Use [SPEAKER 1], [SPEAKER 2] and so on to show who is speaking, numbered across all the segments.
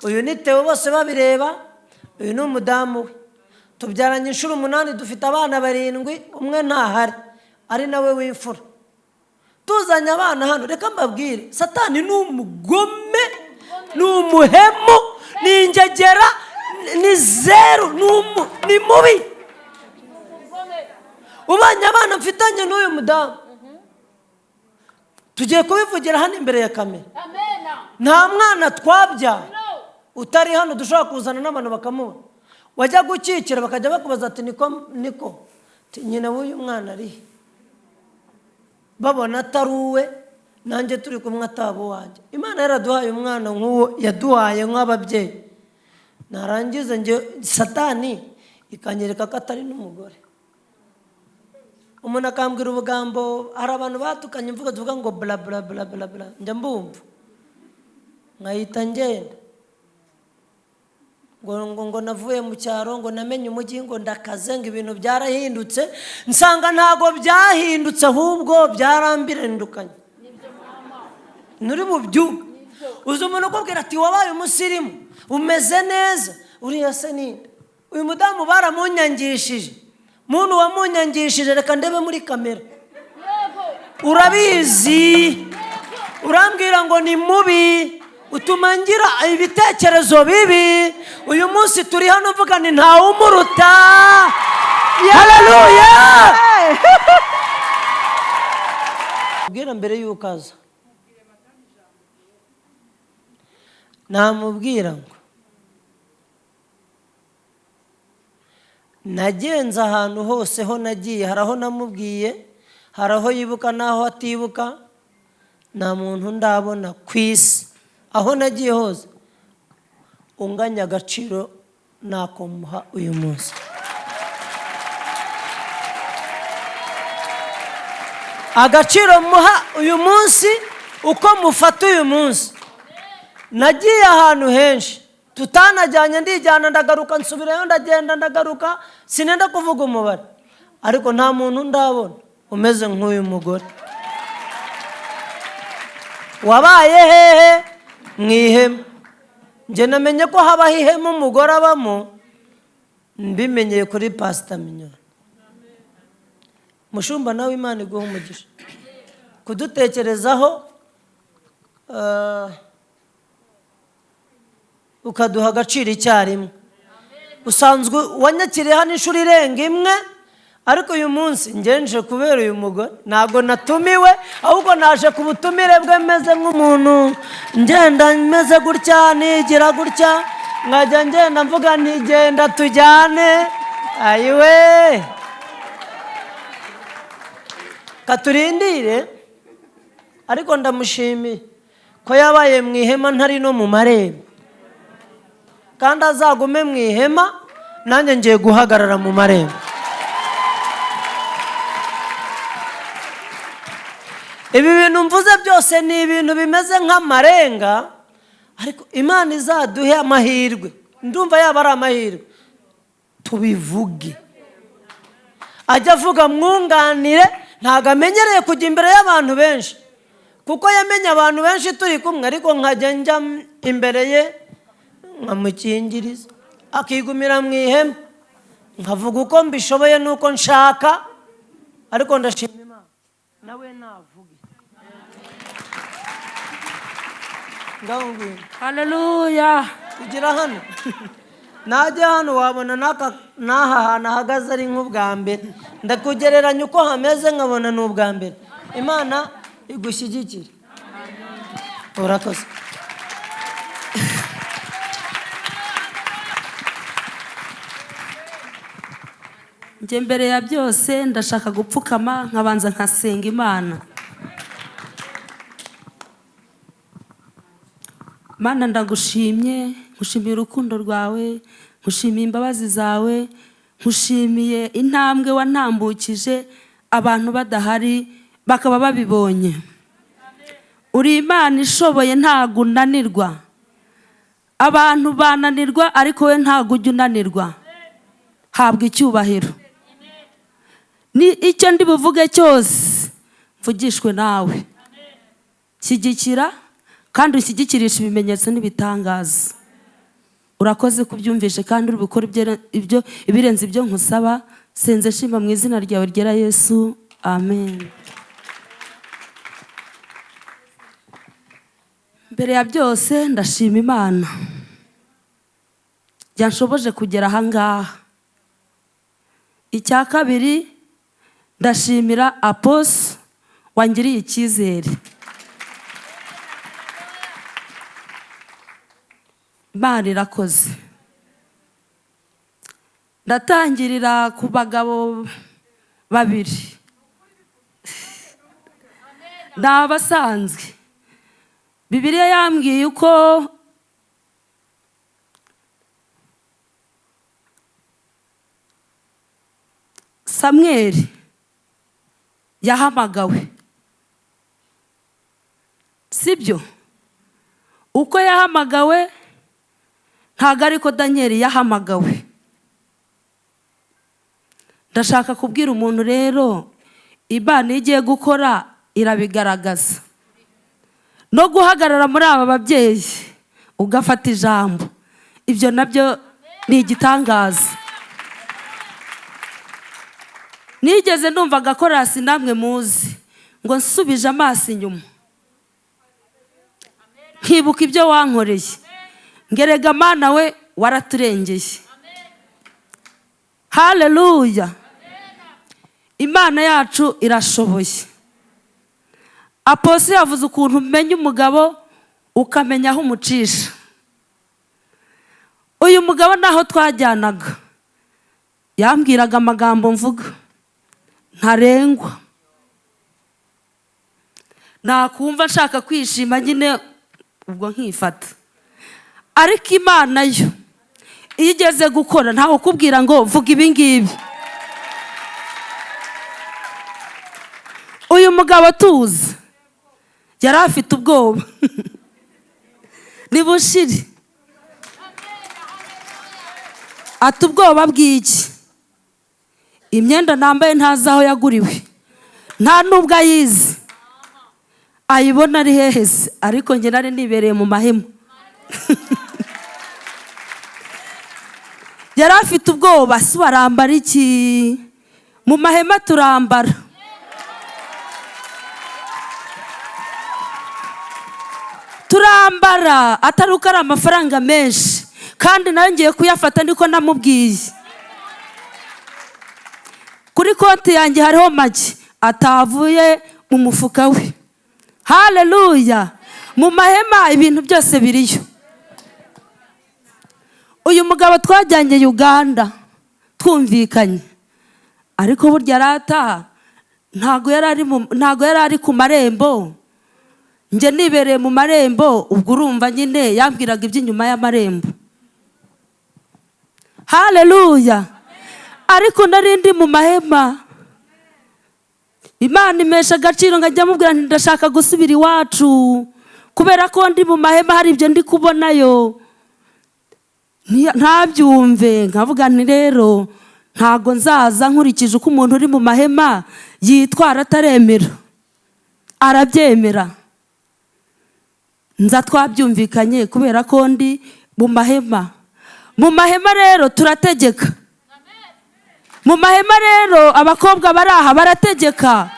[SPEAKER 1] uyu ni Theo BOSEBABIREBA, uyu ni umudamu we. Tubyaranye inshuro 8, dufite abana 7, umwe ntahari ari nawe w'imfura. Tuzanye abana hano, reka mbabwire, Satani ni umugome, ni umuhemu, ni ingegera, ni zeru, ni mubi. Ubanye abana mfitanye n'uyu mudamu, tugiye kubivugira hano imbere ya kamera. Nta mwana twabya utari hano dushobora kuzana n'abantu bakamubona. Wajya gukikira bakajya bakubaza ati niko nyina w'uyu mwana ari, babona atari uwe, nanjye turi kumwe atabo wanjye. Imana yaraduhaye umwana nk'uwo yaduhaye nk'ababyeyi, narangiza nge Satani ikanyereka ko atari n'umugore. Umuntu akambwira ubugambo, hari abantu batukanye imvugo tuvuga ngo bla bla bla bla bla, njya mbumva nkahita ngenda ngo navuye mu cyaro, ngo namenye umujyi, ngo ndakaze, ngo ibintu byarahindutse. Nsanga ntago byahindutse, ahubwo byarambirindukanye. Nuri mu byuga uzi umuntu ukubwira ati wabaye umusirimu, umeze neza, uriya se ninde? Uyu mudamu baramunyangishije. Muntu wamunyangishije, reka ndebe muri kamera. Urabizi, urambwira ngo ni mubi, utuma ngira ibitekerezo bibi. Uyu munsi turi hano mvuga ni nta umuruta. Haleluya! Ubwira mbere y'ukaza, namubwira ngo nagenze ahantu hose ho nagiye, hari aho namubwiye, hari aho yibuka n'aho atibuka. Nta muntu ndabona ku isi aho nagiye hose unganya agaciro nakomuha uyu munsi. Agaciro muha uyu munsi, uko mufata uyu munsi. Nagiye ahantu henshi tutanajyanye, ndijyana ndagaruka, nsubirayo ndagenda ndagaruka, sinenda kuvuga umubare, ariko nta muntu ndabona umeze nk'uyu mugore. Wabaye hehe? Mwihema. Nje namenye ko habaho ihema umugore abamo, mbimenyeye kuri Pastor Minyoni. Mushumba nawe Imana iguha umugisha kudutekerezaho, ukaduha agaciro icyarimwe. Usanzwe wanyakiriye hano inshuro irenga imwe, ariko uyu munsi ngenje kubera uyu mugore. Ntabwo natumiwe, ahubwo naje ku butumire bwe meze nk'umuntu, ngenda meze gutya, nigira gutya, nkajya ngenda mvuga ntigenda tujyane. Ayiwe, katurindire. Ariko ndamushimiye ko yabaye mu ihema ntari no mu marembo, kandi azagume mu ihema, nanjye ngiye guhagarara mu marembo. Ibi bintu mvuze byose ni ibintu bimeze nk'amarenga, ariko Imana izaduhe amahirwe. Ndumva yaba ari amahirwe tubivuge. Ajya avuga mwunganire, ntago amenyereye kujya imbere y'abantu benshi, kuko yamenye abantu benshi turi kumwe, ariko nkajya njya imbere ye nkamukingiriza, akigumira mu ihema, nkavuga uko mbishoboye nuko nshaka. Ariko ndashima Imana nawe navuge.
[SPEAKER 2] Haleluya.
[SPEAKER 1] Kugira hano najya hano wabona n'aha hantu ahagaze ari nk'ubwa mbere, ndakugereranya uko hameze nkabona ni ubwa mbere. Imana igushyigikire. Urakoze.
[SPEAKER 2] Nje mbere ya byose ndashaka gupfukama nkabanza nkasenga Imana. Mana, ndagushimye, nkushimiye urukundo rwawe, nkushimiye imbabazi zawe, nkushimiye intambwe wantambukije abantu badahari bakaba babibonye. Uri Imana ishoboye, ntago unanirwa. Abantu bananirwa, ariko we ntago ujya unanirwa. Habwa icyubahiro. Ni icyo ndi buvuge cyose mvugishwe nawe. Shyigikira kandi ushyigikirisha ibimenyetso n'ibitangaza. urakoze kubyumvishe kandi uri bukora ibirenze ibyo nkusaba. Senze shima mu izina ryawe ryera Yesu, amen. Mbere ya byose ndashima Imana yanshoboje kugera aha ngaha. Icya kabiri ndashimira Apostle wangiriye icyizere. Imana irakoze. Ndatangirira ku bagabo babiri. Ni abasanzwe. Bibiliya yambwiye uko Samweli yahamagawe, sibyo? Uko yahamagawe ntago ariko Danieli yahamagawe. Ndashaka kubwira umuntu rero, Imana igiye gukora irabigaragaza. No guhagarara muri aba babyeyi ugafata ijambo, ibyo nabyo ni igitangaza. Nigeze numva agakorasi namwe muzi ngo nsubije amaso inyuma, nkibuka ibyo wankoreye, ngerega Mana we waraturengeye. Haleluya. Imana yacu irashoboye. Apostle yavuze ukuntu umenya umugabo ukamenya aho umucisha. Uyu mugabo naho twajyanaga yambwiraga amagambo mvuga ntarengwa. Nakumva nshaka kwishima nyine ubwo nkifata. Ariko Imana yo iyo igeze gukora ntawe ukubwira ngo vuga ibi ngibi. Uyu mugabo tuzi yari afite ubwoba. Ni bushiri. Ati ubwoba bw'iki? Imyenda nambaye ntazi aho yaguriwe, nta nubwo ayizi, ayibona ari hehese. Ariko njye nari nibereye mu mahema. Yari afite ubwoba, si barambara iki? Mu mahema turambara. Turambara atari uko ari amafaranga menshi, kandi nawe ngiye kuyafata niko namubwiye. Kuri konti yanjye hariho make atavuye mu mufuka we. Haleluya. Mu mahema ibintu byose biriyo. Uyu mugabo twajyanye Uganda twumvikanye, ariko burya rata ntago yari ari ku marembo. Nje nibereye mu marembo, ubwo urumva nyine yambwiraga iby'inyuma y'amarembo. Haleluya. Ariko narindi mu mahema. Imana imesha agaciro ngajya mubwira nti ndashaka gusubira iwacu, kubera ko ndi mu mahema hari ibyo ndi kubonayo ntabyumve. Nkavuga nti rero ntago nzaza nkurikije uko umuntu uri mu mahema yitwara ataremera. Arabyemera. Nza twabyumvikanye kubera ko ndi mu mahema. Mu mahema rero turategeka. Mu mahema rero abakobwa baraha barategeka.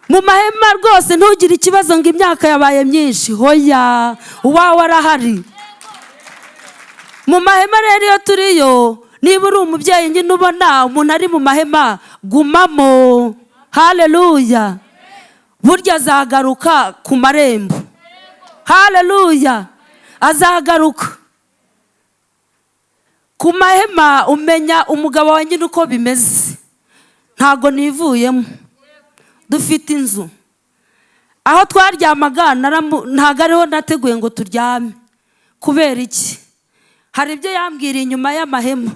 [SPEAKER 2] Mu mahema rwose ntugire ikibazo ngo imyaka yabaye myinshi. Hoya, uwawe arahari. Mu mahema rero iyo turiyo, niba uri umubyeyi nyine ubona umuntu ari mu mahema, gumamo. Haleluya. Burya azagaruka ku marembo. Haleluya. Azagaruka. Ku mahema umenya umugabo wa nyine uko bimeze. Ntago nivuyemo. Dufite inzu. Aho twaryamaga ntago ariho nateguye ngo turyame. Kubera iki? Hari ibyo yambwira inyuma y'amahema.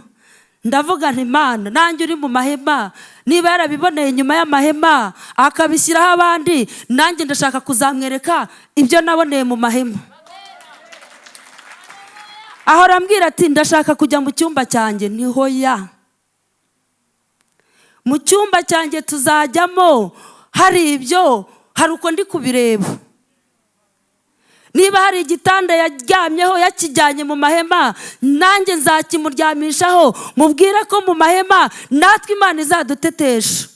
[SPEAKER 2] Ndavuga nti Mana, nanjye uri mu mahema, niba yarabiboneye inyuma y'amahema akabishyiraho abandi, nanjye ndashaka kuzamwereka ibyo naboneye mu mahema. Aho arambwira ati ndashaka kujya mu cyumba cyanjye. Niho ya mu cyumba cyanjye tuzajyamo, hari ibyo, hari uko ndi kubireba. niba hari igitanda yaryamyeho yakijyanye mu mahema, nanjye nzakimuryamishaho, mubwire ko mu mahema natwe Imana izadutetesha.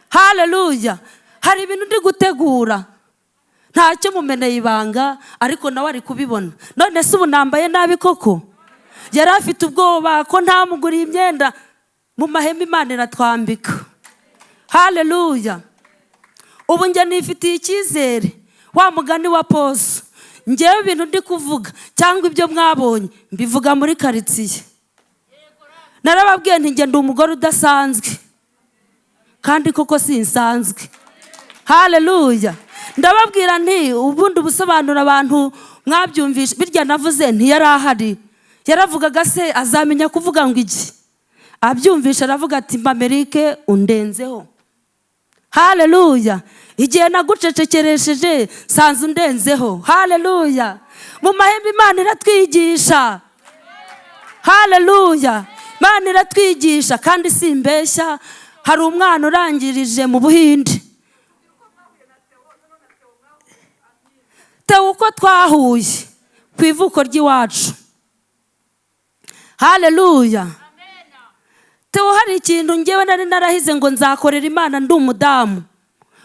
[SPEAKER 2] Haleluya. Hari ibintu ndi gutegura, ntacyo mumeneye ibanga, ariko nawe ari kubibona. None se ubu nambaye nabi koko? Yari afite ubwoba ko ntamuguriye imyenda. Mu mahema Imana iratwambika. Haleluya. Ubu njye nifitiye icyizere, wa mugani wa Poso, njyewe ibintu ndi kuvuga cyangwa ibyo mwabonye mbivuga muri karitsiye. Narababwiye nti njye ndi umugore udasanzwe, kandi koko sinsanzwe. Haleluya. Ndababwira nti ubundi busobanura abantu mwabyumvishe, birya navuze ntiyari ahari, yaravugaga se azamenya kuvuga ngo iki? Abyumvisha aravuga ati Amerike undenzeho. Haleluya. Igihe nagucecekeresheje sanze undenzeho. Haleluya. Mu mahema Imana iratwigisha. Haleluya. Imana iratwigisha kandi simbeshya. Hari umwana urangirije mu Buhinde, Theo uko twahuye ku ivuko ry'iwacu. Haleluya. Theo hari ikintu njyewe nari narahize ngo nzakorera Imana ndi umudamu.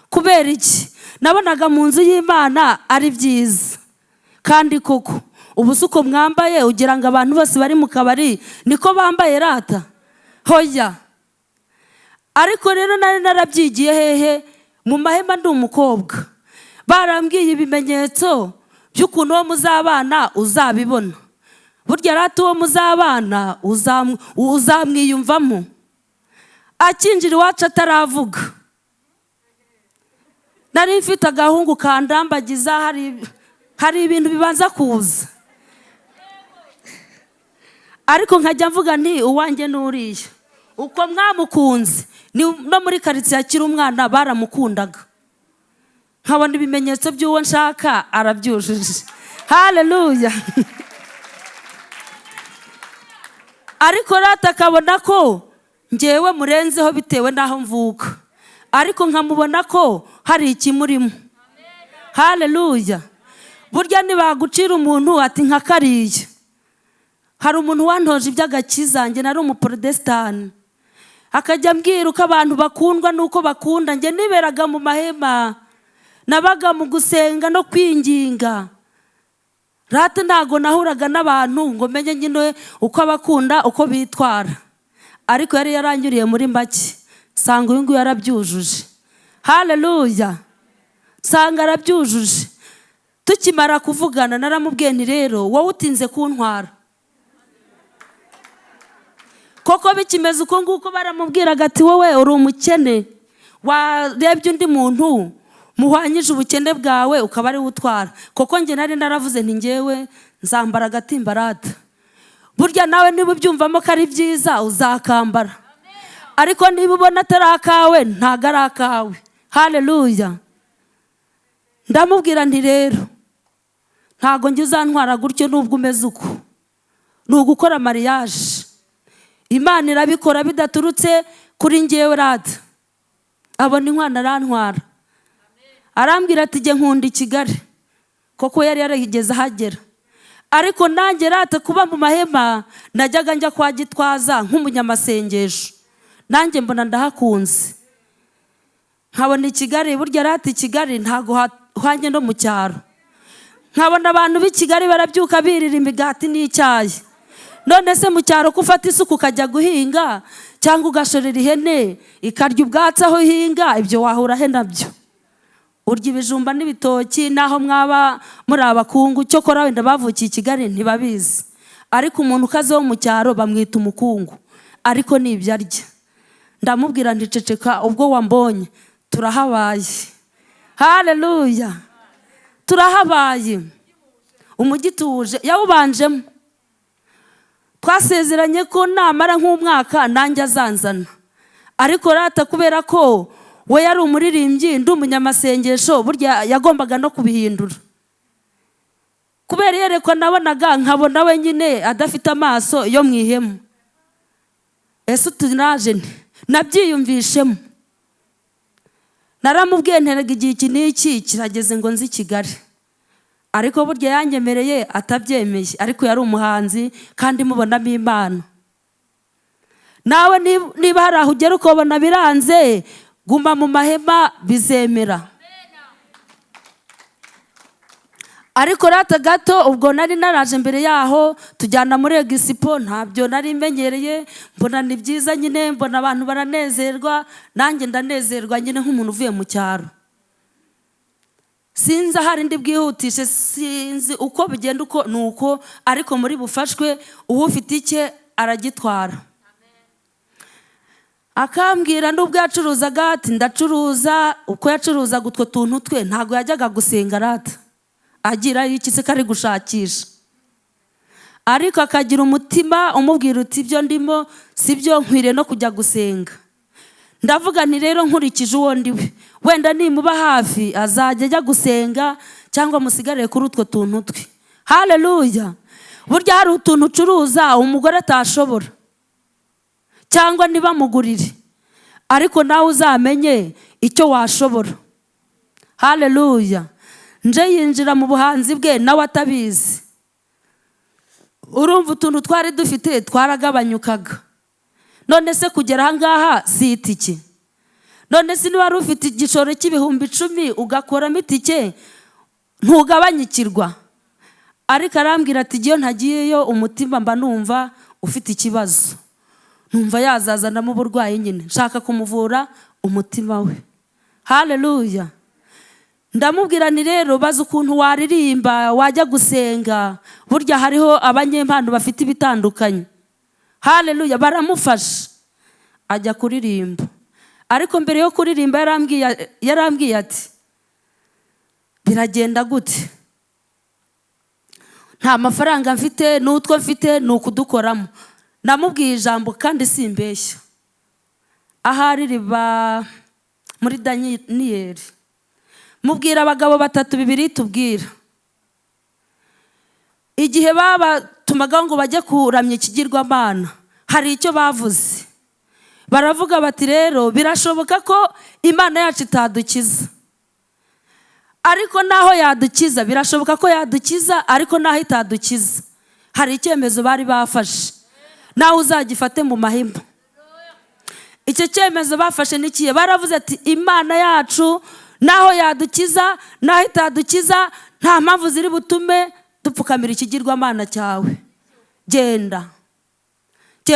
[SPEAKER 2] Kubera iki? Nabonaga mu nzu y'Imana ari byiza. Kandi koko ubu suko mwambaye ugira ngo abantu bose bari mu kabari niko bambaye rata? Hoya. Ariko rero nari narabyigiye hehe? Mu mahema ndi umukobwa. Barambwiye ibimenyetso by'ukuntu uwo muzabana uzabibona. Burya rata uwo muzabana uzamwiyumvamo. Akinjira iwacu ataravuga. Nari mfite agahungu kandambagiza, hari ibintu bibanza kuza. Ariko nkajya mvuga nti uwanjye n'uriya. Uko mwamukunze no muri karitsiye akiri umwana baramukundaga. Nkabona ibimenyetso by'uwo nshaka arabyujuje. Haleluya. Ariko rata akabona ko njyewe murenzeho bitewe n'aho mvuka, ariko nkamubona ko hari ikimurimo. Haleluya. Burya nibagucira umuntu ati nka kariya. Hari umuntu wantoje iby'agakiza, njye nari umuprotestani, akajya ambwira uko abantu bakundwa nuko bakunda. Njye niberaga mu mahema, nabaga mu gusenga no kwinginga. Rata ntago nahuraga n'abantu ngo menye nyine uko abakunda uko bitwara. Ariko yari yaranyuriye muri make, sanga uyu nguyu yarabyujuje. Haleluya. Sanga arabyujuje. Tukimara kuvugana naramubwiye nti rero wowe utinze kuntwara. Koko bikimeze uko nguko baramubwiraga ati wowe uri umukene, warebye undi muntu muhwanyije ubukene bwawe ukaba ari utwara. Koko njye nari naravuze nti njyewe nzambara agatimbarata. Burya nawe niba ubyumvamo ko ari byiza uzakambara, ariko niba ubona atari akawe ntago ari akawe. Haleluya. Ndamubwira nti rero ntago njye uzantwara gutyo nubwo umeze uko. Ni ugukora mariage. Imana irabikora bidaturutse kuri njyewe rata. Abona inkwano arantwara. Arambwira ati jye nkunda i Kigali. Koko yari yarigeze ahagera. Ariko nanjye rata kuba mu mahema najyaga njya kwa Gitwaza nk'umunyamasengesho. Nanjye mbona ndahakunze. Nkabona i Kigali, burya rata i Kigali ntago hwanye no mu cyaro. Nkabona abantu b'i Kigali barabyuka birira imigati n'icyayi. None se mu cyaro ko ufata isuku ukajya guhinga cyangwa ugashorera ihene ikarya ubwatsi aho hinga, ibyo wahura he nabyo? Urya ibijumba n'ibitoki naho mwaba muri abakungu. Cyokora wenda bavukiye i Kigali ntibabizi, ariko umuntu ukaze wo mu cyaro bamwita umukungu, ariko nibyo arya. Ndamubwira nti ceceka, ubwo wambonye turahabaye. Haleluya. Turahabaye. Umujyi tuje yawubanjemo. Twasezeranye ko namara nk'umwaka nanjye azanzana. Ariko rata kubera ko we yari umuririmbyi ndi umunyamasengesho, burya yagombaga no kubihindura. Kubera yerekwa nabonaga nkabona we nyine adafite amaso yo mu ihema. Ese tunaje nabyiyumvishemo. Naramubwiye nterega igihe iki n'iki kirageze ngo nzi Kigali. ariko burya yanyemereye atabyemeye, ariko yari umuhanzi kandi mubonamo impano. Nawe niba hari aho ugera ukabona biranze, guma mu mahema bizemera. Ariko rata gato ubwo nari naraje mbere yaho tujyana muri Espoir, ntabyo nari menyereye, mbona ni byiza nyine, mbona abantu baranezerwa, nanjye ndanezerwa nyine nk'umuntu uvuye mu cyaro. Sinzi ahari ndi bwihutishe, sinzi uko bigenda uko nuko, ariko muri bufashwe uwo ufite icye aragitwara. Akambwira ndubwo yacuruzaga ati ndacuruza, uko yacuruzaga utwo tuntu twe ntago yajyaga gusenga rata. Agira iki se kari gushakisha, ariko akagira umutima umubwira uti ibyo ndimo sibyo, nkwiriye no kujya gusenga. Ndavuga nti rero nkurikije uwo ndiwe, wenda nimuba hafi azajya ajya gusenga cyangwa musigare kuri utwo tuntu twe. Haleluya. Burya hari utuntu ucuruza umugore atashobora cyangwa ntibamugurire, ariko nawe uzamenye icyo washobora. Haleluya. Nje yinjira mu buhanzi bwe nawe atabizi. Urumva utuntu twari dufite twaragabanyukaga. None se kugera ahangaha si itike. None se niba wari ufite igishoro cy'ibihumbi 10 ugakoramo itike ntugabanyikirwa. Ariko arambwira ati giyo ntagiyeyo umutima mba numva ufite ikibazo, numva yazazanamo uburwayi nyine, nshaka kumuvura umutima we. Haleluya. Ndamubwira ni rero baza ukuntu waririmba wajya gusenga, burya hariho abanyempano bafite ibitandukanye. Haleluya. Baramufasha ajya kuririmba, ariko mbere yo kuririmba yarambwiye ati biragenda gute, nta mafaranga mfite, n'utwo mfite ni ukudukoramo. Namubwiye ijambo kandi simbeshya, ahari riba muri Daniyeli. Mubwira abagabo 3 2 tubwira, igihe babatumaga ngo bajye kuramya ikigirwamana, hari icyo bavuze. Baravuga bati rero birashoboka ko Imana yacu itadukiza, ariko naho yadukiza birashoboka ko yadukiza, ariko naho itadukiza hari icyemezo bari bafashe, nawe uzagifate mu mahema. Icyo cyemezo bafashe nikiye, baravuze ati Imana yacu naho yadukiza naho itadukiza nta mpamvu ziri butume dupfukamira ikigirwamana cyawe. Genda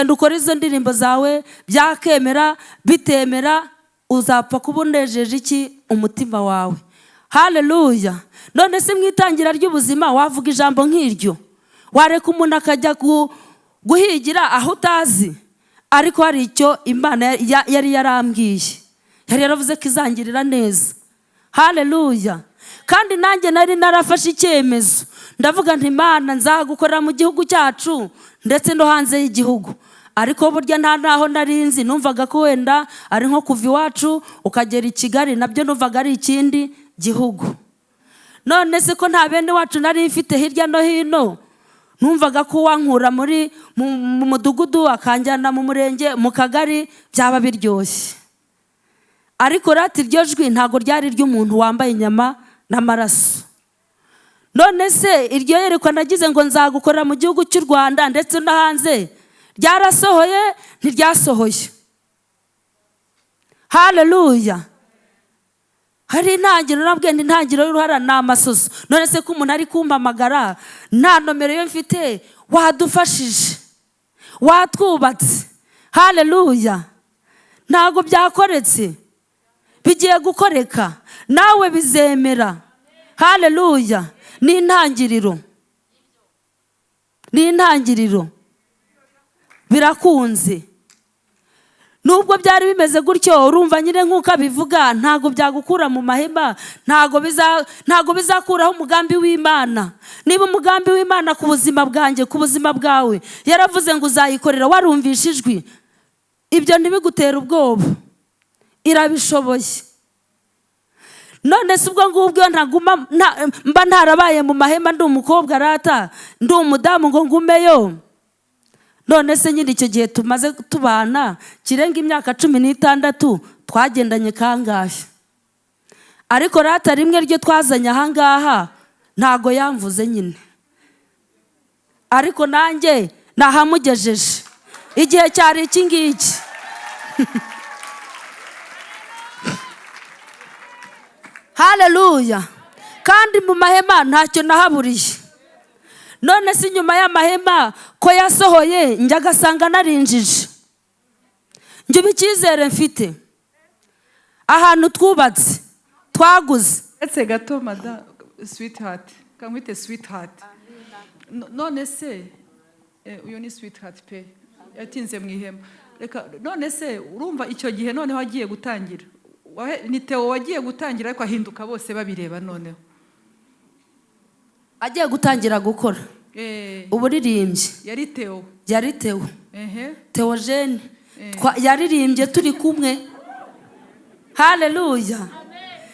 [SPEAKER 2] ukora izo ndirimbo zawe, byakemera bitemera uzapfa kuba unejeje iki umutima wawe. Haleluya. None se mwitangira ry'ubuzima wavuga ijambo nk'iryo, wareka umuntu akajya guhigira aho utazi, ariko hari icyo Imana yari yarambwiye, yari yaravuze ko izangirira neza. Haleluya. Kandi nanjye nari narafashe icyemezo, ndavuga nti Imana nzagukorera mu gihugu cyacu ndetse no hanze y'igihugu. Ariko burya nta naho narinzi, numvaga ko wenda ari nko kuva iwacu ukagera i Kigali, nabyo numvaga ari ikindi gihugu. None se ko nta bene wacu nari mfite hirya no hino, numvaga ko wankura mu mudugudu akanjyana mu murenge mu kagari byaba biryoshye. Ariko rati iryo jwi ntago ryari ry'umuntu wambaye inyama n'amaraso. None se iryo yerekwa nagize ngo nzagukorera mu gihugu cy'u Rwanda ndetse no hanze, ryarasohoye ntiryasohoye? Haleluya. Hari intangiriro, nabwiye ndi intangiriro y'uruhara ni amasoso. None se ko umuntu ari kumpamagara nta nomero yo mfite, wadufashije, watwubatse. Haleluya. Ntago byakoretse, bigiye gukoreka, nawe bizemera. Haleluya. Ni intangiriro, ni intangiriro, birakunze. Nubwo byari bimeze gutyo, urumva nyine nk'uko abivuga, ntago byagukura mu mahema, ntago bizakuraho umugambi w'Imana. Niba umugambi w'Imana ku buzima bwanjye, ku buzima bwawe yaravuze ngo uzayikorera, warumvishe ijwi, ibyo ntibigutera ubwoba, irabishoboye. None se ubwo ngubwo mba ntarabaye mu mahema ndi umukobwa rata, ndi umudamu ngo ngumeyo? None se nyine icyo gihe tumaze tubana kirenga imyaka 16 twagendanye kangahe? Ariko rata rimwe ryo twazanye ahangaha ntago yamvuze nyine, ariko nanjye nahamugejeje igihe cyari iki ngiki. Haleluya. Kandi mu mahema ntacyo nahaburiye. None si nyuma y'amahema ko yasohoye njya agasanga narinjije. Njye icyizere mfite ahantu twubatse twaguze.
[SPEAKER 3] Etse gato mada sweetheart, kamwite sweetheart. None se uyu ni sweetheart pe yatinze mu ihema. Reka none se urumva icyo gihe none wagiye gutangira. Ni Theo wagiye gutangira ariko ahinduka bose babireba noneho.
[SPEAKER 2] Agiye gutangira gukora uburirimbyi.
[SPEAKER 3] Yari Theo.
[SPEAKER 2] Yari Theo. Theogene. Yaririmbye turi kumwe. Haleluya.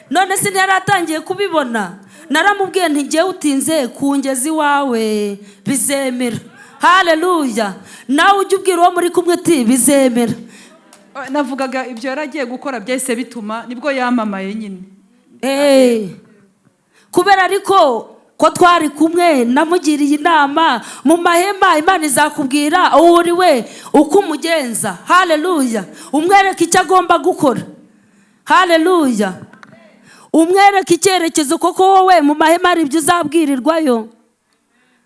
[SPEAKER 2] None se yaratangiye kubibona. Naramubwiye nti ngiye utinze kungezi wawe bizemera. Haleluya. Nawe ujye ubwira uwo muri kumwe ati bizemera.
[SPEAKER 3] Navugaga ibyo yaragiye gukora byahise bituma nibwo yamamaye nyine.
[SPEAKER 2] Kubera ariko ko twari kumwe namugiriye inama mu mahema, Imana izakubwira aho uri we uko umugenza. Haleluya. Umwereka icyo agomba gukora. Haleluya. Umwereka icyerekezo koko wowe mu mahema ari ibyo uzabwirirwayo.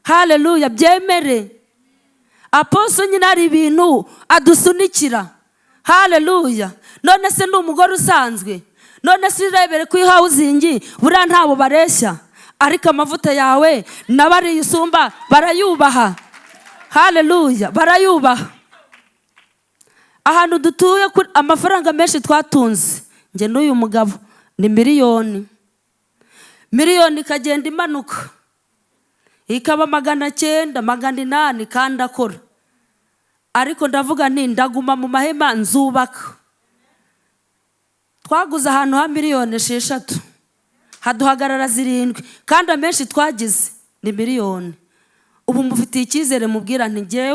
[SPEAKER 2] Haleluya. Byemere. Apostle nyine ari ibintu adusunikira. Haleluya. None se n'umugore usanzwe. None se urebere ku housing buriya ntabo bareshya, ariko amavuta yawe nabari usumba barayubaha. Haleluya. Barayubaha. Ahantu dutuye amafaranga menshi twatunze nge n'uyu mugabo ni miliyoni. Miliyoni ikagenda imanuka ikaba 900, 800 kandi akora. Ariko ndavuga nti ndaguma mu mahema nzubaka. Twaguze ahantu ha miliyoni 6, haduhagarara 7, kandi amenshi twagize ni miliyoni. Ubu mufitiye icyizere mubwira nti ngewe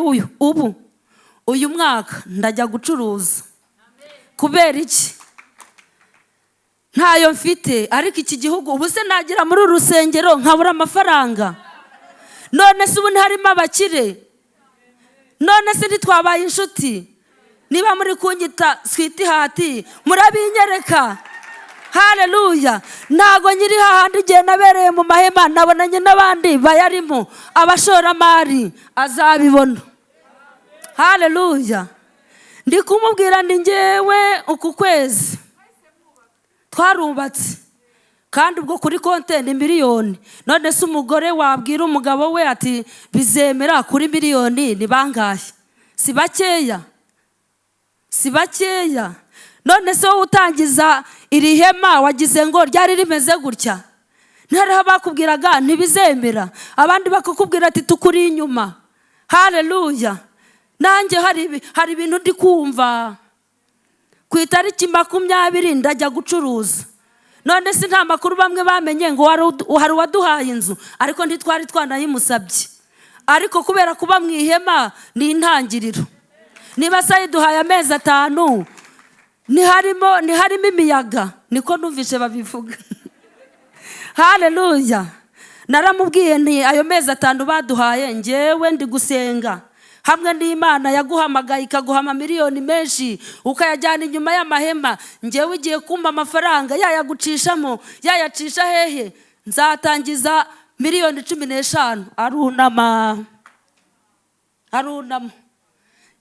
[SPEAKER 2] uyu mwaka ndajya gucuruza. Kubera iki? Ntayo mfite, ariko iki gihugu ubu se nagira muri rusengero nkabura amafaranga. None se ubu harimo abakire. None se ntitwabaye inshuti. Niba muri kunyita sweetheart murabinyereka. Haleluya. Ntago nyiri hahandi igihe nabereye mu mahema nabonanye n'abandi bayarimo. Abashoramari azabibona. Haleluya. Ndi kumubwira ndi ngewe uku kwezi twarubatse, kandi ubwo kuri konte ni miliyoni. None se umugore wabwira umugabo we ati bizemera kuri miliyoni ni bangahe? Si bakeya. Si bakeya. None se wowe utangiza iri hema wagize ngo ryari rimeze gutya, ntariho bakubwiraga ntibizemera, abandi bakakubwira ati tukuri inyuma. Haleluya. Nanjye hari ibintu ndi kumva. Ku itariki 20 ndajya gucuruza. None se nta makuru bamwe bamenye ngo hari waduhaye inzu, ariko ntitwari twanayimusabye. Ariko kubera kuba mu ihema ni intangiriro. Niba sayi duhaye amezi 5 niharimo imiyaga, niko numvise babivuga. Haleluya. Naramubwiye nti ayo mezi 5 baduhaye ngewe ndi gusenga hamwe n'Imana yaguhamagaye ikaguha miliyoni menshi ukayajyana inyuma y'amahema. Ngewe ugiye kumpa amafaranga yayagucishamo yayacisha hehe? Nzatangiza miliyoni 15. Arunama.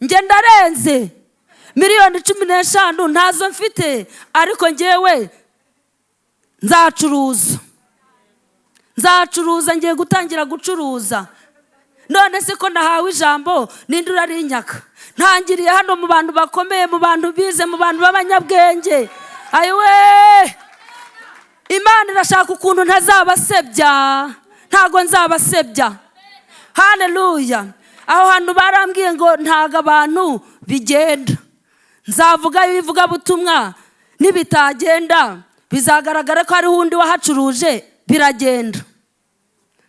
[SPEAKER 2] Nge ndarenze miliyoni 15 ntazo mfite, ariko ngewe nzacuruza ngiye gutangira gucuruza. None se ko nahawe ijambo ninde urarinyaka? Ntangiriye hano mu bantu bakomeye, mu bantu bize, mu bantu b'abanyabwenge. Ayiwe, Imana irashaka ukuntu ntazabasebya. Ntago nzabasebya. Haleluya. Aho hantu barambwiye ngo ntago abantu bigenda. Nzavuga ibivuga butumwa, nibitagenda bizagaragara ko ari hundi wahacuruje biragenda.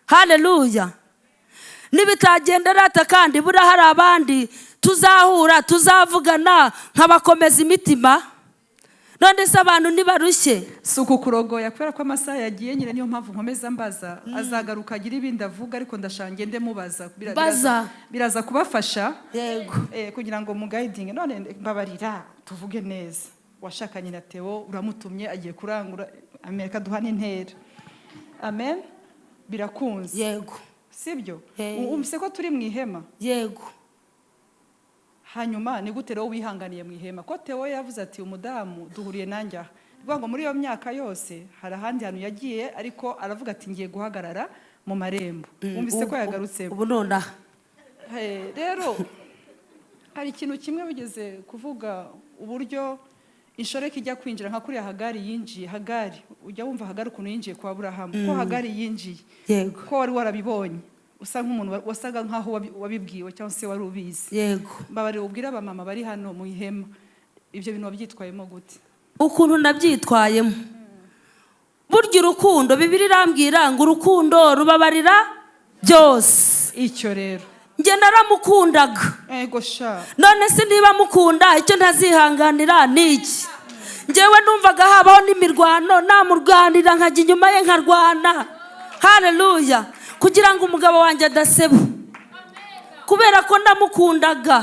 [SPEAKER 2] Haleluya. Nibitagenda rata kandi bura hari abandi tuzahura tuzavugana nkabakomeza imitima. none se abantu ntibarushye
[SPEAKER 3] si ukukurogoya kubera ko amasaha yagiye nyine niyo mpamvu nkomeza mbaza azagaruka agira ibindi avuga ariko ndashaka ngende mubaza biraza kubafasha
[SPEAKER 2] yego
[SPEAKER 3] kugira ngo mugayidinge none mbabarira tuvuge neza washakanye na Theo uramutumye agiye kurangura Amerika duha n'intera amen birakunze
[SPEAKER 2] yego
[SPEAKER 3] sibyo umvise ko turi mu ihema
[SPEAKER 2] yego
[SPEAKER 3] hanyuma ni gute rero wihanganiye mu ihema ko Theo yavuze ati umudamu duhuriye nanjye aha bivuga ngo muri iyo myaka yose hari ahandi hantu yagiye ariko aravuga ati ngiye guhagarara mu marembo umvise ko yagarutse
[SPEAKER 2] ubu nonaha
[SPEAKER 3] rero hari ikintu kimwe wigeze kuvuga uburyo inshoreke ijya kwinjira nka kuriya Hagari yinjiye Hagari ujya wumva Hagari ukuntu yinjiye kwa Aburahamu ko Hagari yinjiye
[SPEAKER 2] yego
[SPEAKER 3] ko wari warabibonye usa nk'umuntu wasaga nkaho wabibwiwe cyangwa se wari ubizi
[SPEAKER 2] yego
[SPEAKER 3] mbabarira ubwira abamama bari hano mu ihema ibyo bintu wabyitwayemo gute
[SPEAKER 2] ukuntu nabyitwayemo burya urukundo Bibiliya irambwira ngo urukundo rubabarira byose
[SPEAKER 3] icyo rero
[SPEAKER 2] njye naramukundaga
[SPEAKER 3] ego sha
[SPEAKER 2] none se niba mukunda icyo ntazihanganira ni iki njyewe numvaga habaho n'imirwano namurwanira nkajya inyuma ye nkarwana haleluya kugira ngo umugabo wanjye adaseba kubera ko ndamukundaga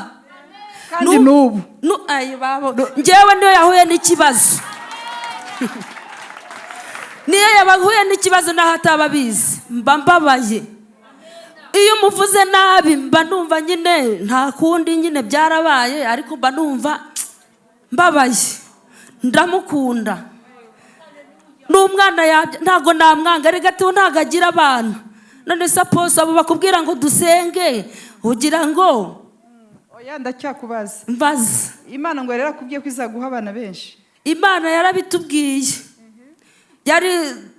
[SPEAKER 3] kandi n'ubu
[SPEAKER 2] njyewe niyo yahuye n'ikibazo niyo yabahuye n'ikibazo naho atababizi mba mbabaye iyo umuvuze nabi mba numva nyine nta kundi nyine byarabaye ariko mba numva mbabaye ndamukunda n'umwana ntago namwanga rega Theo ntago agira abana none suppose abo bakubwira ngo dusenge ugira ngo
[SPEAKER 3] oya ndacyakubaza
[SPEAKER 2] mbaza
[SPEAKER 3] Imana ngo yarakubwiye ko izaguha abana benshi
[SPEAKER 2] Imana yarabitubwiye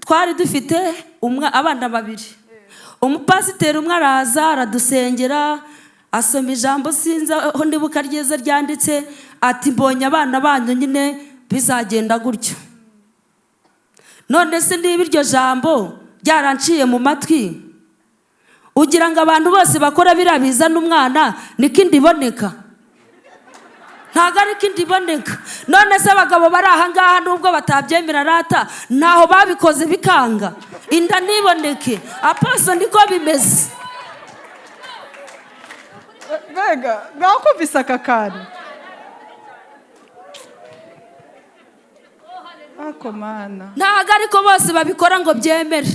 [SPEAKER 2] twari dufite abana babiri umupasiteri umwe araza aradusengera asoma ijambo sinzi aho ndibuka ryiza ryanditse ati mbonye abana banyu nyine bizagenda gutyo none se niba iryo jambo ryaranciye mu matwi ugira ngo abantu bose bakora biriya bizana umwana niko indiboneka ntago ari ko indiboneka none se abagabo bari aha ngaha nubwo batabyemera rata ntaho babikoze bikanga inda niboneke aposo niko bimeze
[SPEAKER 3] mbega mwakumvise aka kantu ako mana
[SPEAKER 2] ntago ariko bose babikora ngo byemere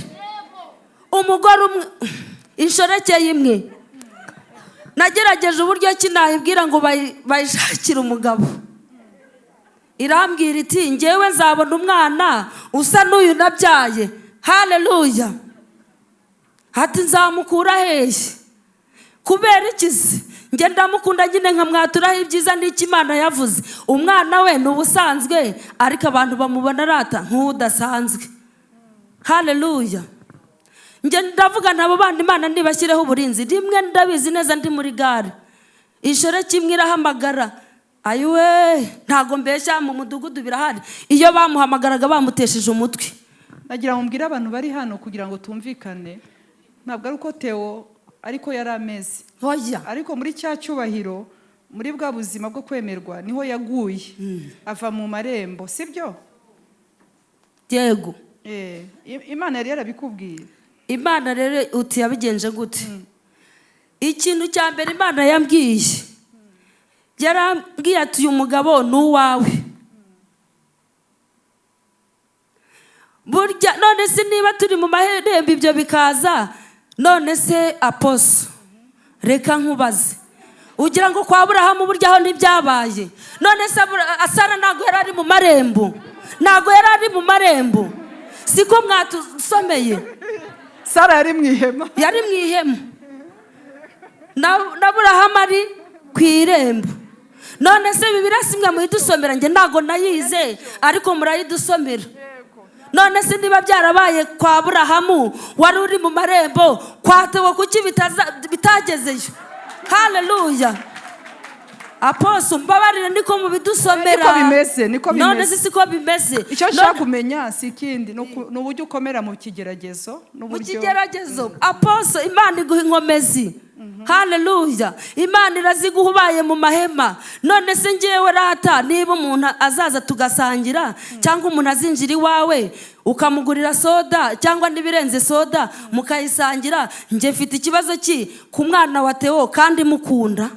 [SPEAKER 2] umugore umwe inshoreke imwe nagerageje uburyo ki nayibwira ngo bayishakire umugabo irambwira iti njyewe nzabona umwana usa n'uyu nabyaye haleluya hati nzamukura hehe kubera ikizi njye ndamukunda nyine nkamwaturaho ibyiza n'icyo Imana yavuze umwana we ni ubusanzwe ariko abantu bamubona rata nk'udasanzwe haleluya njye ndavuga nabo bandi Imana nibashyireho uburinzi rimwe ndabizi neza ndi muri gare inshoreke imwe irahamagara ayiwe ntago mbeshya mu mudugudu birahari iyo bamuhamagaraga bamutesheje umutwe
[SPEAKER 3] nagira ngo mbwire abantu bari hano kugira ngo tumvikane ntabwo ari uko Theo ariko yari ameze
[SPEAKER 2] hoya
[SPEAKER 3] ariko muri cya cyubahiro muri bwa buzima bwo kwemerwa niho yaguye ava mu marembo sibyo
[SPEAKER 2] yego
[SPEAKER 3] Imana yari yarabikubwiye
[SPEAKER 2] Imana rero uti yabigenje gute ikintu cya mbere Imana yambwiye yarambwiye ati uyu mugabo ni uwawe burya none se niba turi mu marembo ibyo bikaza none se aposo reka nkubaze ugira ngo kwa Aburahamu burya aho ntibyabaye none se Sara ntabwo yari ari mu marembo ntabwo yari ari mu marembo siko mwatusomeye
[SPEAKER 3] Sara yari mu ihema
[SPEAKER 2] na Aburahamu ari ku irembo none se Bibiliya simwe muhidusomera njye ntabwo nayize ariko murayidusomera none se niba byarabaye kwa Aburahamu wari uri mu marembo kwa Theo kuki bitagezeyo haleluya Apostle mbabarire niko mubidusomera.
[SPEAKER 3] Niko bimeze, niko bimeze.
[SPEAKER 2] None siko bimeze.
[SPEAKER 3] Icyo nshaka kumenya si ikindi n'uburyo ukomera mu kigeragezo
[SPEAKER 2] mu kigeragezo. Apostle Imana iguha inkomezi. Haleluya. Imana iraziguha ubaye mu mahema. None se ngewe rata niba umuntu azaza tugasangira cyangwa umuntu azinjira iwawe ukamugurira soda cyangwa nibirenze soda mukayisangira, nje mfite ikibazo ki ku mwana wa Theo kandi mukunda?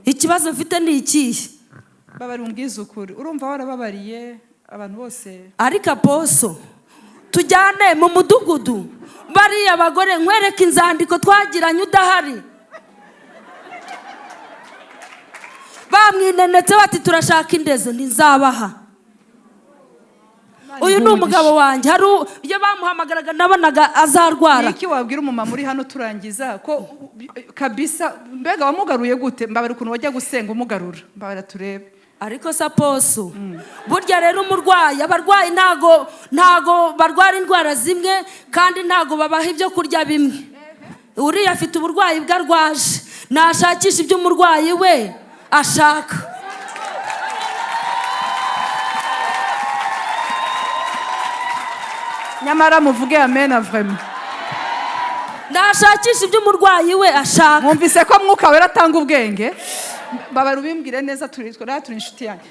[SPEAKER 2] Ikibazo mfite ni ikihe?
[SPEAKER 3] Babari umbwiza ukuri. Urumva warababariye abantu bose.
[SPEAKER 2] Ariko Apostle tujyane mu mudugudu bari abagore nkwereka inzandiko twagiranye udahari. Bamwinenetse bati turashaka indezo ntizabaha. Uyu ni umugabo wanjye. Hari iyo bamuhamagaraga nabonaga azarwara.
[SPEAKER 3] Niki wabwira umumama muri hano turangiza ko kabisa mbega wamugaruye gute? Mbabara ukuntu wajya gusenga umugarura. Mbabara turebe.
[SPEAKER 2] Ariko Apostle burya rero umurwayi abarwayi ntago barwara indwara zimwe kandi ntago babaha ibyo kurya bimwe. Uriya afite uburwayi bwarwaje nashakisha ibyo umurwayi we ashaka.
[SPEAKER 3] Nyamara muvuge amen vraiment.
[SPEAKER 2] Nashakisha ibyo umurwayi we ashaka.
[SPEAKER 3] Mwumvise ko Mwuka Wera atanga ubwenge? Babara ubimbwire neza turi inshuti yanjye.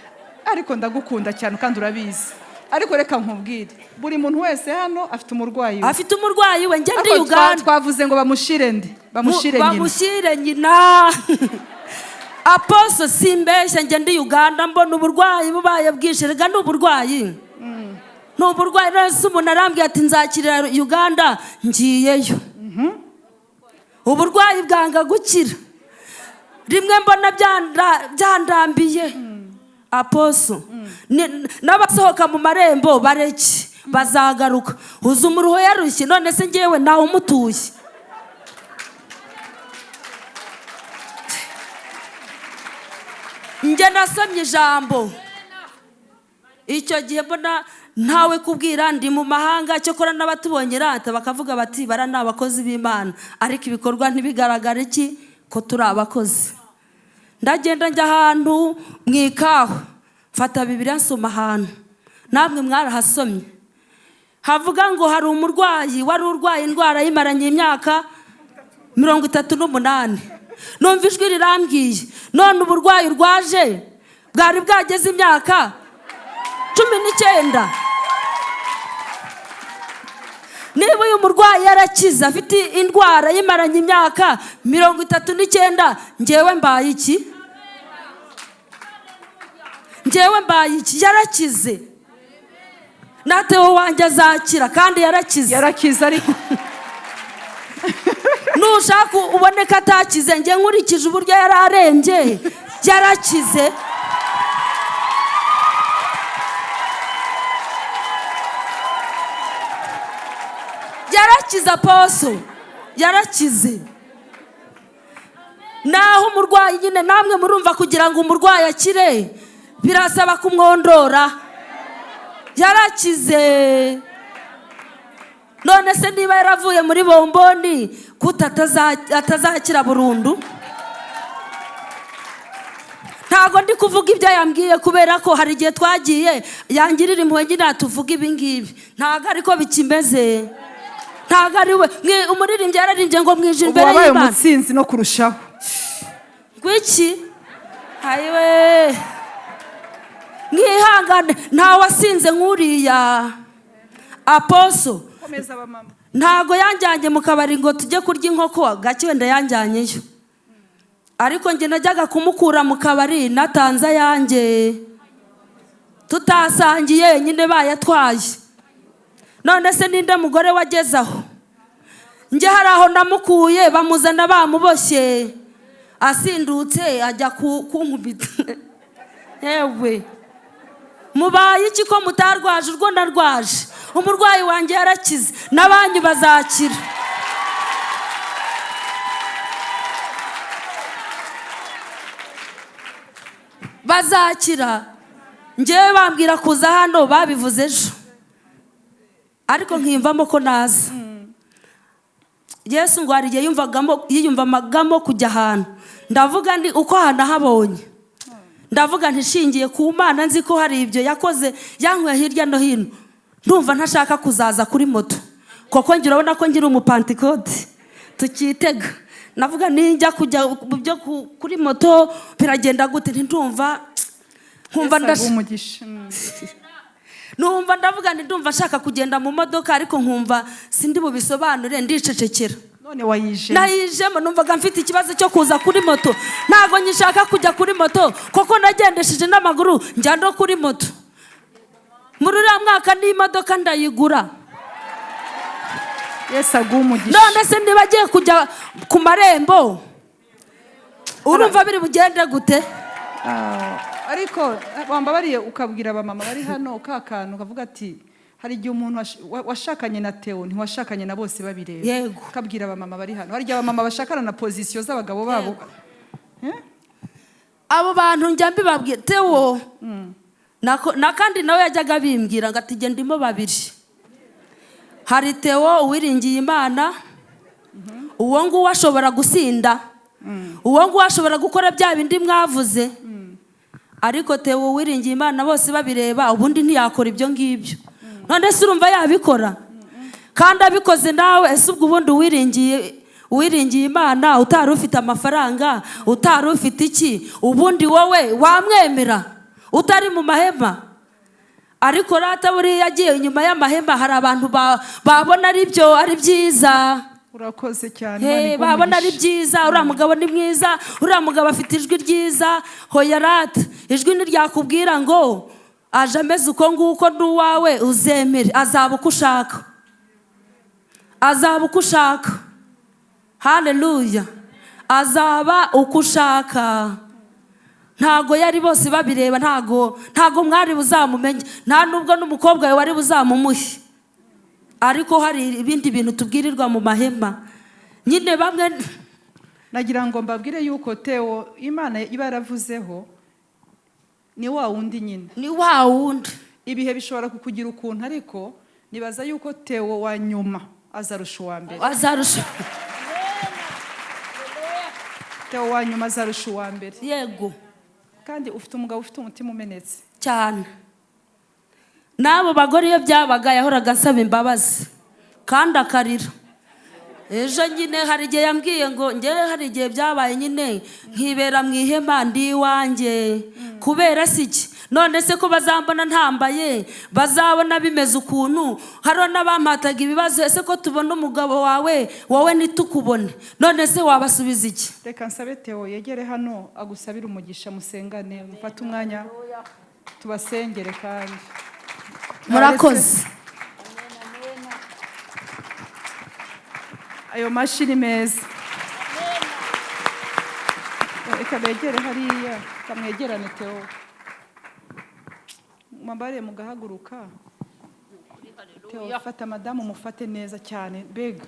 [SPEAKER 3] Ariko ndagukunda cyane kandi urabizi. Ariko reka nkubwire buri muntu wese hano afite umurwayi we.
[SPEAKER 2] Afite umurwayi we. Nge ndi Uganda.
[SPEAKER 3] Twavuze ngo bamushire nde?
[SPEAKER 2] Bamushire nyina. Apostle simbeshya nge ndi Uganda mbona uburwayi bubaye bwinshi. Rega ni uburwayi. Ni uburwayi rero umuntu arambwiye ati nzakirira Uganda ngiyeyo. Uburwayi bwanga gukira. Rimwe mbona byandambiye. Apostle n'abasohoka mu marembo bareki bazagaruka. Uza umuruho yarushye none se ngewe nawe umutuye. Nge nasomye ijambo icyo gihe mbona ntawe kubwira ndi mu mahanga cyo kora n'abatubonye rata bakavuga bati bara n'abakozi b'Imana ariko ibikorwa ntibigaragara iki ko turi abakozi. Ndagenda njya ahantu mwikaho fata Bibiliya nsoma ahantu namwe mwarahasomye havuga ngo hari umurwayi wari urwaye indwara yimaranye imyaka 38. Numva ijwi rirambwiye none uburwayi rwaje bwari bwageze imyaka 19. Niba uyu murwayi yarakiza afite indwara yimaranye imyaka 39 ngewe mbaye iki? Ngewe mbaye iki? Yarakize. Na Theo wanjye azakira kandi yarakize.
[SPEAKER 3] Yarakize ariko
[SPEAKER 2] nushaka uboneka atakize nge nkurikije uburyo yararembye yarakize. Yarakize Apostle. Yarakize. Naho umurwayi nyine namwe murumva kugira ngo umurwayi akire birasaba kumwondora. Yarakize. None se niba yaravuye muri bomboni atazakira burundu? Ntago ndi kuvuga ibyo yambwiye kubera ko hari igihe twagiye yangirira impuhwe nyine atuvuga ibi ngibi. Ntago ariko bikimeze. Ntago ari we umuririmbyi yararimbye ngo mwije imbere y'Imana.
[SPEAKER 3] Wabaye umutsinzi no kurushaho.
[SPEAKER 2] Gwiki? Hayiwe. Ngihangane nta wasinze nkuriya. Apostle
[SPEAKER 3] komeza abamama.
[SPEAKER 2] Ntago yanjyanye mu kabari ngo tujye kurya inkoko gake wenda yanjyanyeyo. Ariko nge najyaga kumukura mu kabari natanze yanjye. Tutasangiye nyine bayatwaye. None se ninde mugore wagezaho? Nge haraho namukuye bamuzana bamuboshye. Asindutse ajya kunkubita. Yewe. Mubaye iki ko mutarwaje urwo ndarwaje? Umurwayi wanjye yarakize n'abanyu bazakira. Bazakira. Ngewe bambwira kuza hano babivuze ejo. Ariko nkimvamo ko naza. Yesu ngo hari igihe yiyumvamagamo kujya ahantu. Ndavuga ndi uko hana habonye. ndavuga ntishingiye ku Mana nzi ko hari ibyo yakoze yankuye hirya no hino, ndumva ntashaka kuzaza kuri moto kuko ngira urabona ko ngira umupantikode tukitega. Navuga ninjya kujya byo kuri moto biragenda gute, ndumva nkumva numva ndavuga ndumva nshaka kugenda mu modoka ariko nkumva sindi bubisobanure ndicecekera.
[SPEAKER 3] None wayije?
[SPEAKER 2] Nayijemo, numvaga mfite ikibazo cyo kuza kuri moto, ntago nyishaka kujya kuri moto koko nagendesheje n'amaguru njya no kuri moto. Muri uriya mwaka n'imodoka ndayigura.
[SPEAKER 3] Yesu agumugisha.
[SPEAKER 2] None se niba agiye kujya ku marembo urumva biri bugende gute?
[SPEAKER 3] Ariko wambabariye ukabwira abamama bari hano kakantu kavuga ati hari igihe umuntu washakanye na Theo ntiwashakanye na bose babireba.
[SPEAKER 2] Yego.
[SPEAKER 3] Kabwira abamama bari hano, hari igihe abamama bashakana na pozisiyo z'abagabo babo.
[SPEAKER 2] Abo bantu njya mbibabwira Theo na kandi nawe yajyaga bimbwira ngo ati ndimo babiri. Hari Theo uwiringiye Imana, uwo nguwo ashobora gusinda, uwo nguwo ashobora gukora bya bindi mwavuze, ariko Theo uwiringiye Imana bose babireba ubundi ntiyakora ibyo ngibyo. None se urumva yabikora? Kandi abikoze nawe ese ubwo ubundi uwiringiye Imana utari ufite amafaranga, utari ufite iki, ubundi wowe wamwemera utari mu mahema? Ariko rata buriya yagiye inyuma y'amahema hari abantu babona ari byo ari byiza.
[SPEAKER 3] Urakoze cyane.
[SPEAKER 2] Babona ari byiza, uriya mugabo ni mwiza, uriya mugabo afite ijwi ryiza. Hoya rata, ijwi ntiryakubwira ngo aje ameze uko nguko n'uwawe uzemere, azaba uko ushaka, azaba uko ushaka. Haleluya, azaba uko ushaka. Ntago yari bose babireba, ntago mwari buzamumenye, nta nubwo n'umukobwa we wari buzamumuhe. Ariko hari ibindi bintu tubwirirwa mu mahema nyine. Bamwe
[SPEAKER 3] nagira ngo mbabwire yuko Theo Imana iba yaravuzeho ni wa wundi nyine,
[SPEAKER 2] ni wa wundi.
[SPEAKER 3] Ibihe bishobora kukugira ukuntu, ariko nibaza yuko Theo wa nyuma azarusha uwa mbere. Theo wa nyuma azarusha uwa mbere.
[SPEAKER 2] Yego.
[SPEAKER 3] Kandi ufite umugabo ufite umutima umenetse
[SPEAKER 2] cyane. Nabo bagore iyo byabaga yahoraga asaba imbabazi kandi akarira. Ejo nyine hari igihe yambwiye ngo hari igihe byabaye nyine nkibera mu ihema ndi iwanjye. Kubera siki none se ko bazambona ntambaye, bazabona bimeze ukuntu. Haro n'abampataga ibibazo, ese ko tubona umugabo wawe wowe nitukubone, none se wabasubiza iki?
[SPEAKER 3] Reka nsabe Theo yegere hano agusabira umugisha, musengane, mufate umwanya tubasengere kandi
[SPEAKER 2] murakoze.
[SPEAKER 3] Ayo mashini meza. Reka begere hariya, kamwegerane Theo. Mambare mugahaguruka. Theo fata madamu mufate neza cyane bega.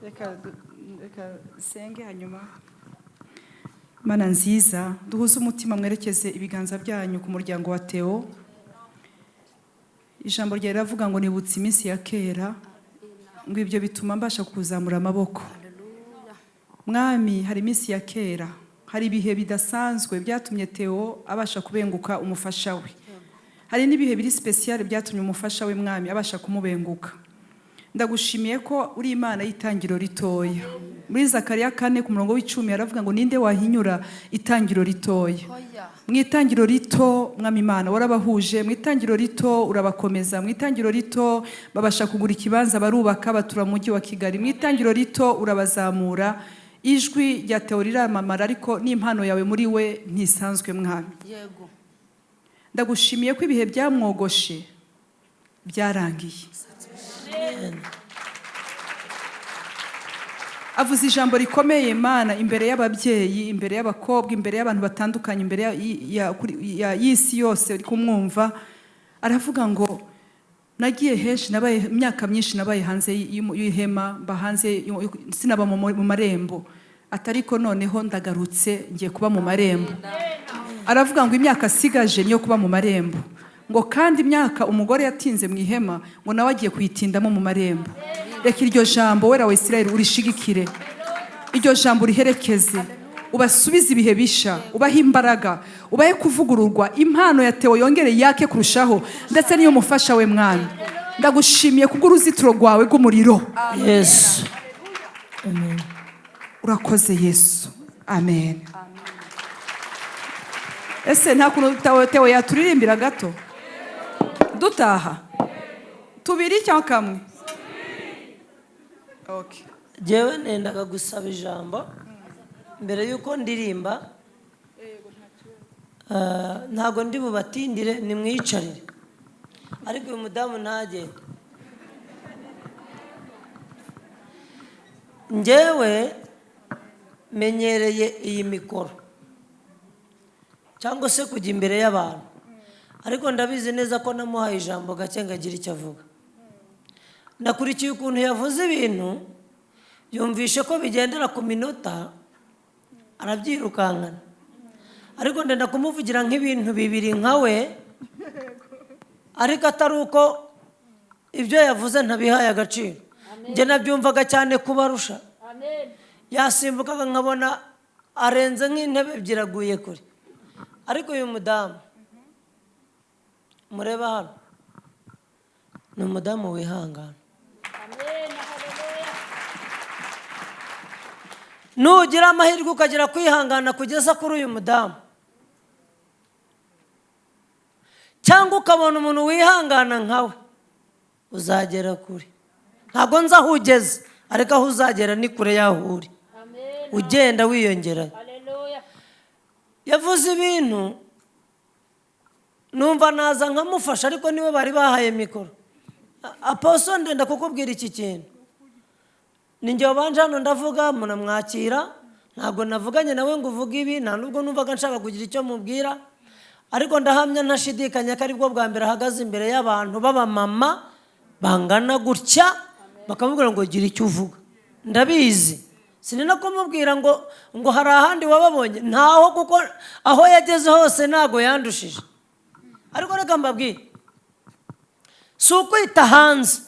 [SPEAKER 3] Reka senge hanyuma. Mana nziza, duhuze umutima mwerekeze ibiganza byanyu ku muryango wa Theo. Ijambo rye riravuga ngo nibutse iminsi ya kera, ngo ibyo bituma mbasha kuzamura amaboko. Mwami, hari iminsi ya kera, hari ibihe bidasanzwe byatumye Theo abasha kubenguka umufasha we. Hari n'ibihe biri special byatumye umufasha we Mwami abasha kumubenguka. Ndagushimiye ko uri Imana y'itangiro ritoya. Muri Zakariya 4 ku murongo w'10 aravuga ngo ninde wahinyura itangiro ritoya. Mu itangiro rito Mwami Imana warabahuje, mu itangiro rito urabakomeza, mu itangiro rito babasha kugura ikibanza barubaka batura mu mujyi wa Kigali, mu itangiro rito urabazamura. Ijwi rya Theo riramamara, ariko n'impano yawe muri we ntisanzwe Mwami.
[SPEAKER 2] Yego.
[SPEAKER 3] Ndagushimiye ko ibihe byamwogoshe byarangiye. Avuze ijambo rikomeye Mana imbere y'ababyeyi, imbere y'abakobwa, imbere y'abantu batandukanye, imbere y'isi yose uri kumwumva. Aravuga ngo nagiye henshi, nabaye imyaka myinshi nabaye hanze y'ihema, hanze sinaba mu marembo. Atariko noneho ndagarutse ngiye kuba mu marembo. Aravuga ngo imyaka sigaje niyo kuba mu marembo. Ngo kandi imyaka umugore yatinze mu ihema ngo nawe agiye kuyitindamo mu marembo. Reka iryo jambo wera wa Isirayeli urishigikire. iryo jambo riherekeze, ubasubize ibihe bisha, ubahe imbaraga, ubahe kuvugururwa, impano ya Theo yongere yake kurushaho, ndetse niyo mufasha we Mwami. Ndagushimiye kubw'uruzitiro rwawe rw'umuriro.
[SPEAKER 1] Yes. Amen.
[SPEAKER 3] Urakoze Yesu. Amen. Ese nta kuntu Theo yaturirimbira gato dutaha? Tubiri cyangwa kamwe? Okay.
[SPEAKER 1] Jewe nendaga gusaba ijambo mbere yuko ndirimba. Ntago ndi bubatindire, nimwiyicarire. Ariko uyu mudamu ntagende. Njyewe menyereye iyi mikoro cyangwa se kujya imbere y'abantu, ariko ndabizi neza ko namuhaye ijambo gake ngagira icyo avuga. Nakurikiye ukuntu yavuze ibintu, yumvishe ko bigendera ku minota, arabyirukankana. Ariko ndenda kumuvugira nk'ibintu bibiri nkawe, ariko atari uko ibyo yavuze ntabihaye agaciro. Njye nabyumvaga cyane kubarusha. Yasimbukaga nkabona arenze nk'intebe ebyiri aguye kure. Ariko uyu mudamu mureba hano ni umudamu wihangana. Nugira amahirwe ukagira kwihangana kugeza kuri uyu mudamu, cyangwa ukabona umuntu wihangana nkawe, uzagera kure. Ntabwo nzi aho ugeze, ariko aho uzagera ni kure y'aho uri, ugenda wiyongera. Yavuze ibintu numva naza nkamufasha, ariko niwe bari bahaye mikoro. Apostle, ndenda kukubwira iki kintu. Ninjye wabanje hano ndavuga, munamwakira. Ntabwo navuganye nawe ngo uvuge ibi, nta nubwo numvaga nshaka kugira icyo mubwira. Ariko ndahamya ntashidikanya ko aribwo bwa mbere ahagaze imbere y'abantu b'abamama bangana gutya, bakamubwira ngo gira icyo uvuga. Ndabizi sinina kumubwira ngo hari ahandi wababonye, ntaho, kuko aho yageze hose ntago yandushije. Ariko reka mbabwire, si ukwita hanze,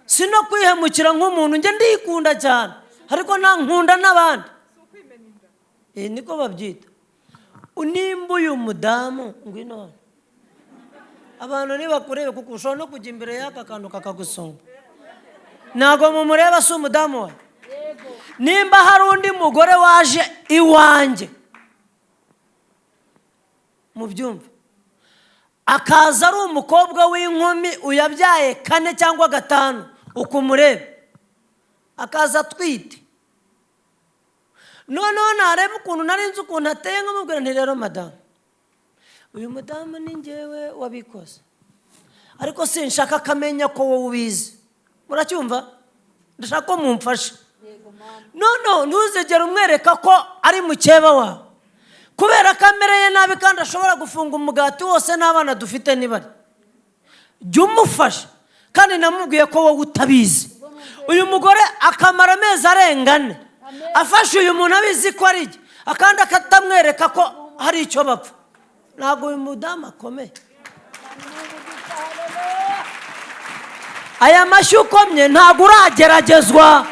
[SPEAKER 1] si no kwihemukira nk'umuntu. Njye ndikunda cyane, ariko nkunda n'abandi. Niko babyita. Nimba uyu mudamu ngwino hano, abantu nibakurebe, kuko ushobora no kujya imbere y'aka kantu kakagusonga. Ntago mumureba, si umudamu we. Nimba hari undi mugore waje iwanjye, mubyumve, akaza ari umukobwa w'inkumi uyabyaye 4 cyangwa 5, ukumurebe, akaza atwite, noneho nareba ukuntu narinzi ukuntu ateye, nkamubwira nti rero madamu, uyu mudamu ni njyewe wabikoze, ariko sinshaka akamenya ko wowe ubizi. Muracyumva? Ndashaka ko mumfasha. No, ntuzegere umwereka ko ari mukeba wawe, kubera ko amereye nabi kandi ashobora gufunga umugati wose n'abana dufite nibari. Jya umufasha, kandi namubwiye ko wowe utabizi. Uyu mugore akamara amezi arenga 4 afashe uyu muntu abizi ko ari iki, akandi akatamwereka ko hari icyo bapfa. Ntabwo uyu mudamu akomeye. Aya mashyi ukomye ntabwo urageragezwa.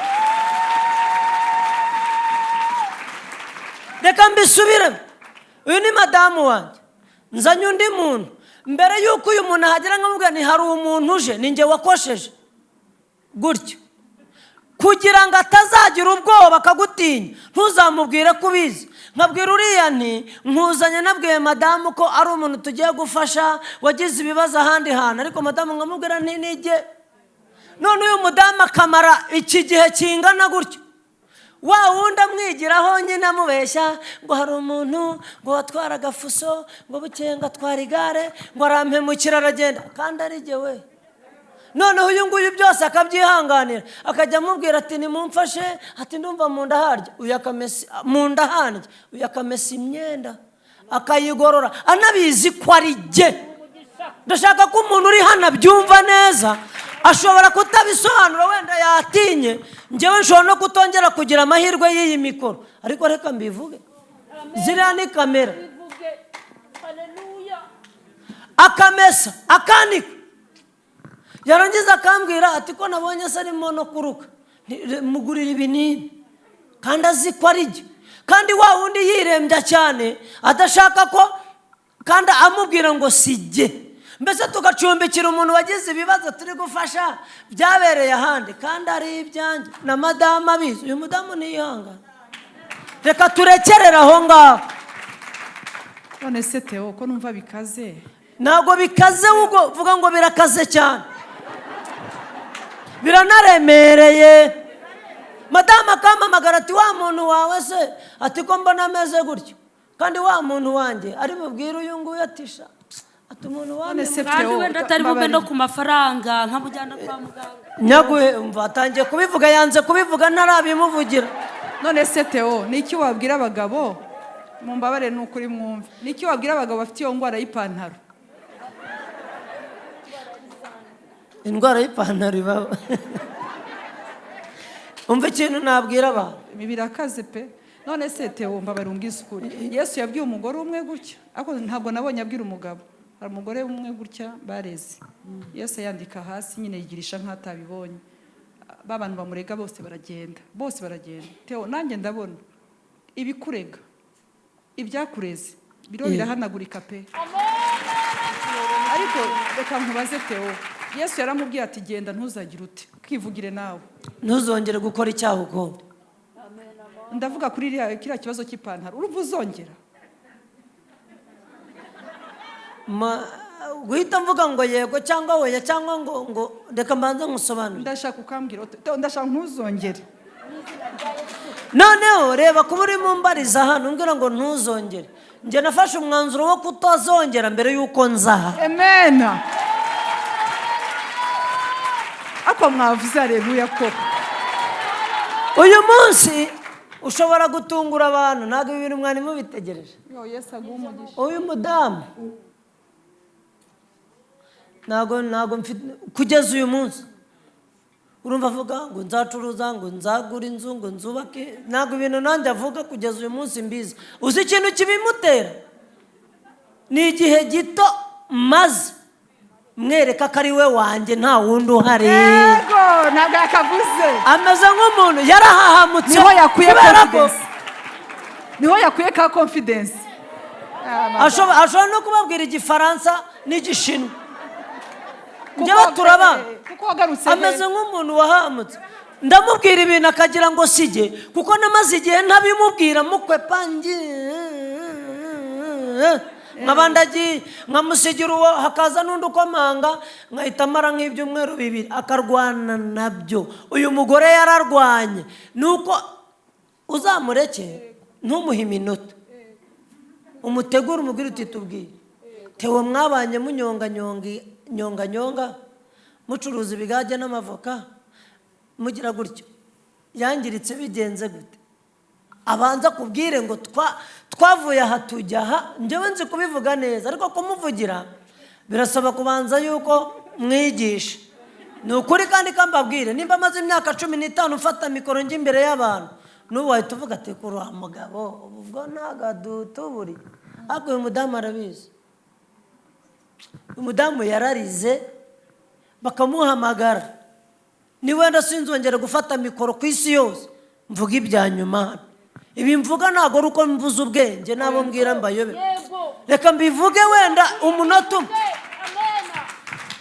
[SPEAKER 1] Reka mbisubiremo, uyu ni madamu wanjye, nzanye undi muntu. Mbere y'uko uyu muntu ahagera nkamubwira ni hari umuntu uje, ni njye wakosheje gutyo, kugira ngo atazagira ubwoba akagutinya. Ntuzamubwire ko ubizi. Nkabwira uriya nti nkuzanye, nabwiye madamu ko ari umuntu tugiye gufasha, wagize ibibazo ahandi hantu, ariko madamu nkamubwira nti nijye. None uyu mudamu akamara iki gihe kingana gutyo, wa wundi amwigiraho nyine amubeshya ngo hari umuntu ngo watwara agafuso, ngo bukeye ngo atwara igare, ngo arampemukira aragenda, kandi ari jye we. Noneho uyu nguyu byose akabyihanganira, akajya amubwira ati nimumfashe, ati ndumva mu nda harya, uyu akamesa mu nda hanjye, uyu akamesa imyenda akayigorora, anabizi ko ari jye. Ndashaka ko umuntu uri hano abyumva neza. Ashobora kutabisobanura, wenda yatinye, njyewe nshobora no kutongera kugira amahirwe y'iyi mikoro, ariko reka mbivuge. Ziriya ni kamera. Akamesa, akanika, yarangiza akambwira ati ko nabonye se arimo no kuruka, mugurira ibinini. kandi azi ko ari jye, kandi wa wundi yirembya cyane adashaka ko, kandi amubwira ngo si jye. Mbese tugacumbikira umuntu wagize ibibazo turi gufasha byabereye ahandi kandi ari ibyanjye na madamu abizi. Uyu mudamu niyihangana, reka turekerere aho ngaho.
[SPEAKER 3] None se Theo ko numva bikaze?
[SPEAKER 1] Ntabwo bikaze, ubwo vuga ngo birakaze cyane, biranaremereye. Madamu akampamagara ati wa muntu wawe se, ati ko mbona ameze gutyo, kandi wa muntu wanjye ari bubwire uyu nguyu atisha, ati umuntu wanjye
[SPEAKER 2] kandi wenda atari bube no ku mafaranga nkamujyana kwa muganga.
[SPEAKER 1] Nyaguhe umva atangiye kubivuga, yanze kubivuga ntarabimuvugira.
[SPEAKER 3] None se Theo ni iki wabwira abagabo, mumbabare n'ukuri mwumve, ni iki wabwira abagabo bafite iyo ndwara y'ipantaro?
[SPEAKER 1] Indwara y'ipantaro ibaho. Umva ikintu nabwira abantu,
[SPEAKER 3] Birakaze pe. None se Theo mbabare umbwize ukuri, Yesu yabwiye umugore umwe gutya, ariko ntabwo nabonye abwira umugabo. Hari umugore umwe gutya bareze, Yesu yandika hasi nyine yigirisha nk'atabibonye. Babantu bamurega bose baragenda, Theo nanjye ndabona ibikurega, ibyakureze biro birahanagurika pe. Ariko reka nkubaze Theo, Yesu yaramubwiye ati genda ntuzagire ute, kwivugire nawe,
[SPEAKER 1] ntuzongere gukora icyaha ukundi.
[SPEAKER 3] Ndavuga kuri kiriya kibazo cy'ipantaro, urumva uzongera?
[SPEAKER 1] Guhita mvuga ngo yego cyangwa oya cyangwa ngo reka mbanze nkusobanure.
[SPEAKER 3] Ndashaka ukambwira, ndashaka ntuzongere.
[SPEAKER 1] Noneho reba kuba uri mu mbariza hano umbwira ngo ntuzongere, njye nafashe umwanzuro wo kutazongera mbere y'uko nzaha.
[SPEAKER 3] Amen. Ako mwavuze haleluya koko.
[SPEAKER 1] Uyu munsi ushobora gutungura abantu, ntabwo ibintu mwari mubitegereje.
[SPEAKER 3] Yesu aguha umugisha.
[SPEAKER 1] Uyu mudamu ntabwo mfite kugeza uyu munsi. Urumva avuga ngo nzacuruza, ngo nzagura inzu, ngo nzubake, ntabwo ibintu nanjye avuga kugeza uyu munsi mbizi. Uzi ikintu kibimutera? Ni igihe gito maze mwereka ko ari we wanjye nta wundi uhari.
[SPEAKER 3] Yego ntabwo yakavuze.
[SPEAKER 1] Ameze nk'umuntu yarahahamutse,
[SPEAKER 3] niho yakuye ka confidence.
[SPEAKER 1] Ashobora no kubabwira igifaransa n'Igishinwa. Njyewe turaba ameze nk'umuntu wahamutse. Ndamubwira ibintu akagira ngo sijye, kuko namaze igihe ntabimubwira mukwepa nk'abandagiye nkamusigira uwo, hakaza n'undi ukomanga, nkahita amara nk'ibyumweru 2 akarwana nabyo. Uyu mugore yararwanye, nuko uzamureke ntumuhe iminota, umutegura umubwire uti tubwire Theo mwabanye munyonga mucuruza ibigage n'amavoka mugira gutyo, yangiritse bigenze gute? Abanza kubwire ngo twavuye aha tujya aha. Njyewe nzi kubivuga neza, ariko kumuvugira birasaba kubanza yuko mwigisha. Ni ukuri kandi kambabwire, nimba amaze imyaka 15 ufata mikoro njye imbere y'abantu, n'ubu wahita uvuga ati kuri wa mugabo ubwo ntagadutuburi. Ariko uyu mudamu arabizi. Umudamu yararize bakamuhamagara, ni wenda sinzongera gufata mikoro ku isi yose mvuga ibya nyuma. Ibi mvuga ntabwo ari uko mvuze ubwenge nabo mbwira mbayobe, reka mbivuge wenda umunota umwe.